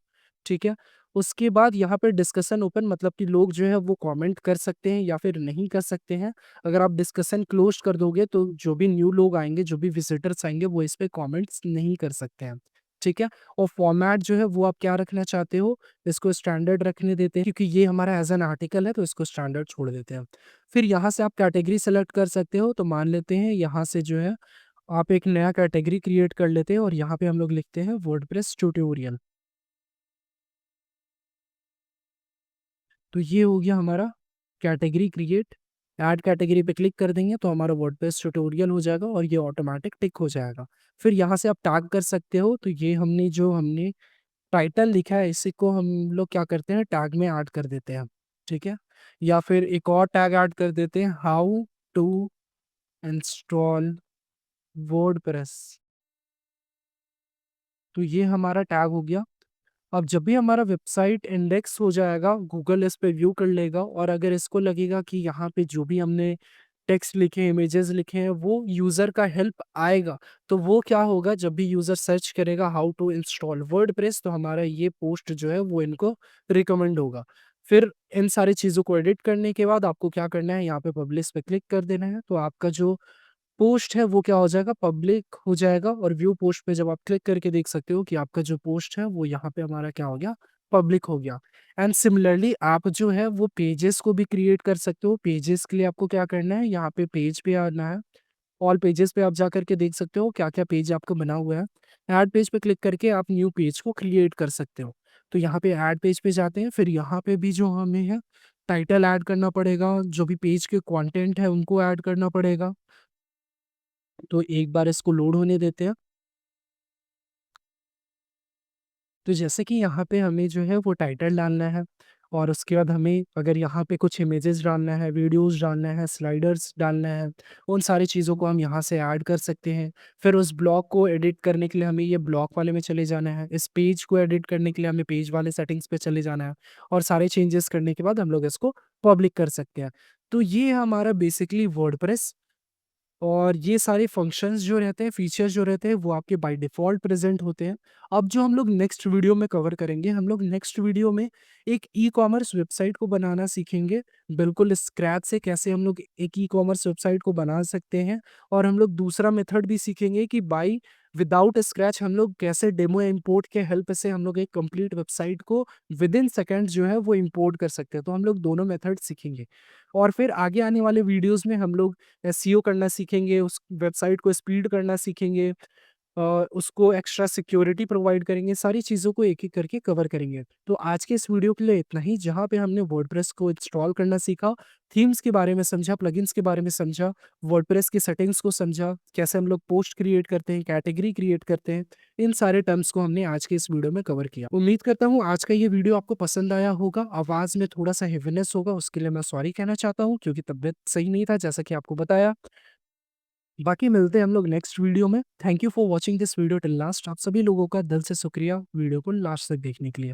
A: ठीक है। उसके बाद यहाँ पे डिस्कशन ओपन, मतलब कि लोग जो है वो कमेंट कर सकते हैं या फिर नहीं कर सकते हैं। अगर आप डिस्कशन क्लोज कर दोगे, तो जो भी न्यू लोग आएंगे, जो भी विजिटर्स आएंगे, वो इस पे कमेंट्स नहीं कर सकते हैं, ठीक है। और फॉर्मेट जो है वो आप क्या रखना चाहते हो, इसको स्टैंडर्ड रखने देते हैं, क्योंकि ये हमारा एज एन आर्टिकल है तो इसको स्टैंडर्ड छोड़ देते हैं। फिर यहाँ से आप कैटेगरी सेलेक्ट कर सकते हो। तो मान लेते हैं यहाँ से जो है आप एक नया कैटेगरी क्रिएट कर लेते हैं, और यहाँ पे हम लोग लिखते हैं वर्डप्रेस ट्यूटोरियल। तो ये हो गया हमारा कैटेगरी क्रिएट। ऐड कैटेगरी पे क्लिक कर देंगे तो हमारा वर्डप्रेस ट्यूटोरियल हो जाएगा, और ये ऑटोमेटिक टिक हो जाएगा। फिर यहाँ से आप टैग कर सकते हो। तो ये हमने टाइटल लिखा है, इसी को हम लोग क्या करते हैं, टैग में ऐड कर देते हैं, ठीक है। या फिर एक और टैग ऐड कर देते हैं, हाउ टू इंस्टॉल वर्डप्रेस। तो ये हमारा टैग हो गया। अब जब भी हमारा वेबसाइट इंडेक्स हो जाएगा, गूगल इस पे व्यू कर लेगा, और अगर इसको लगेगा कि यहाँ पे जो भी हमने टेक्स्ट लिखे हैं, इमेजेस लिखे हैं, वो यूज़र का हेल्प आएगा, तो वो क्या होगा, जब भी यूज़र सर्च करेगा हाउ टू इंस्टॉल वर्डप्रेस, तो हमारा ये पोस्ट जो है वो इनको रिकमेंड होगा। फिर इन सारी चीज़ों को एडिट करने के बाद आपको क्या करना है, यहाँ पे पब्लिश पे क्लिक कर देना है। तो आपका जो पोस्ट है वो क्या हो जाएगा, पब्लिक हो जाएगा। और व्यू पोस्ट पे जब आप क्लिक करके देख सकते हो कि आपका जो पोस्ट है वो यहाँ पे हमारा क्या हो गया, पब्लिक हो गया। एंड सिमिलरली आप जो है वो पेजेस को भी क्रिएट कर सकते हो। पेजेस के लिए आपको क्या करना है, यहाँ पे पेज पे आना है। ऑल पेजेस पे आप जा करके देख सकते हो क्या क्या पेज आपका बना हुआ है। ऐड पेज पे क्लिक करके आप न्यू पेज को क्रिएट कर सकते हो। तो यहाँ पे ऐड पेज पे जाते हैं। फिर यहाँ पे भी जो हमें है टाइटल ऐड करना पड़ेगा, जो भी पेज के कंटेंट है उनको ऐड करना पड़ेगा। तो एक बार इसको लोड होने देते हैं। तो जैसे कि यहाँ पे हमें जो है वो टाइटल डालना है और उसके बाद हमें अगर यहाँ पे कुछ इमेजेस डालना है, वीडियोस डालना है, स्लाइडर्स डालना है, उन सारी चीज़ों को हम यहाँ से ऐड कर सकते हैं। फिर उस ब्लॉग को एडिट करने के लिए हमें ये ब्लॉग वाले में चले जाना है। इस पेज को एडिट करने के लिए हमें पेज वाले सेटिंग्स पे चले जाना है और सारे चेंजेस करने के बाद हम लोग इसको पब्लिक कर सकते हैं। तो ये है हमारा बेसिकली वर्डप्रेस। और ये सारे फंक्शंस जो रहते हैं, फीचर्स जो रहते हैं, वो आपके बाय डिफ़ॉल्ट प्रेज़ेंट होते हैं। अब जो हम लोग नेक्स्ट वीडियो में कवर करेंगे, हम लोग नेक्स्ट वीडियो में एक ई-कॉमर्स वेबसाइट को बनाना सीखेंगे। बिल्कुल स्क्रैच से कैसे हम लोग एक ई-कॉमर्स वेबसाइट को बना सकते हैं और हम लोग दूसरा मेथड भी सीखेंगे कि बाय विदाउट स्क्रैच हम लोग कैसे डेमो या इंपोर्ट के हेल्प से हम लोग एक कंप्लीट वेबसाइट को विदिन सेकंड्स जो है वो इंपोर्ट कर सकते हैं। तो हम लोग दोनों मेथड सीखेंगे और फिर आगे आने वाले वीडियोज़ में हम लोग एसईओ करना सीखेंगे, उस वेबसाइट को स्पीड करना सीखेंगे, उसको एक्स्ट्रा सिक्योरिटी प्रोवाइड करेंगे, सारी चीज़ों को एक-एक करके कवर करेंगे। तो आज के इस वीडियो के लिए इतना ही, जहाँ पे हमने वर्डप्रेस को इंस्टॉल करना सीखा, थीम्स के बारे में समझा, प्लगइन्स के बारे में समझा, वर्डप्रेस की सेटिंग्स को समझा, कैसे हम लोग पोस्ट क्रिएट करते हैं, कैटेगरी क्रिएट करते हैं, इन सारे टर्म्स को हमने आज के इस वीडियो में कवर किया। उम्मीद करता हूँ आज का ये वीडियो आपको पसंद आया होगा। आवाज़ में थोड़ा-सा हेवीनेस होगा, उसके लिए मैं सॉरी कहना चाहता हूँ क्योंकि तबीयत सही नहीं था जैसा कि आपको बताया। बाकी मिलते हैं हम लोग नेक्स्ट वीडियो में। Thank you for watching this video till last. आप सभी लोगों का दिल से शुक्रिया वीडियो को लास्ट तक देखने के लिए।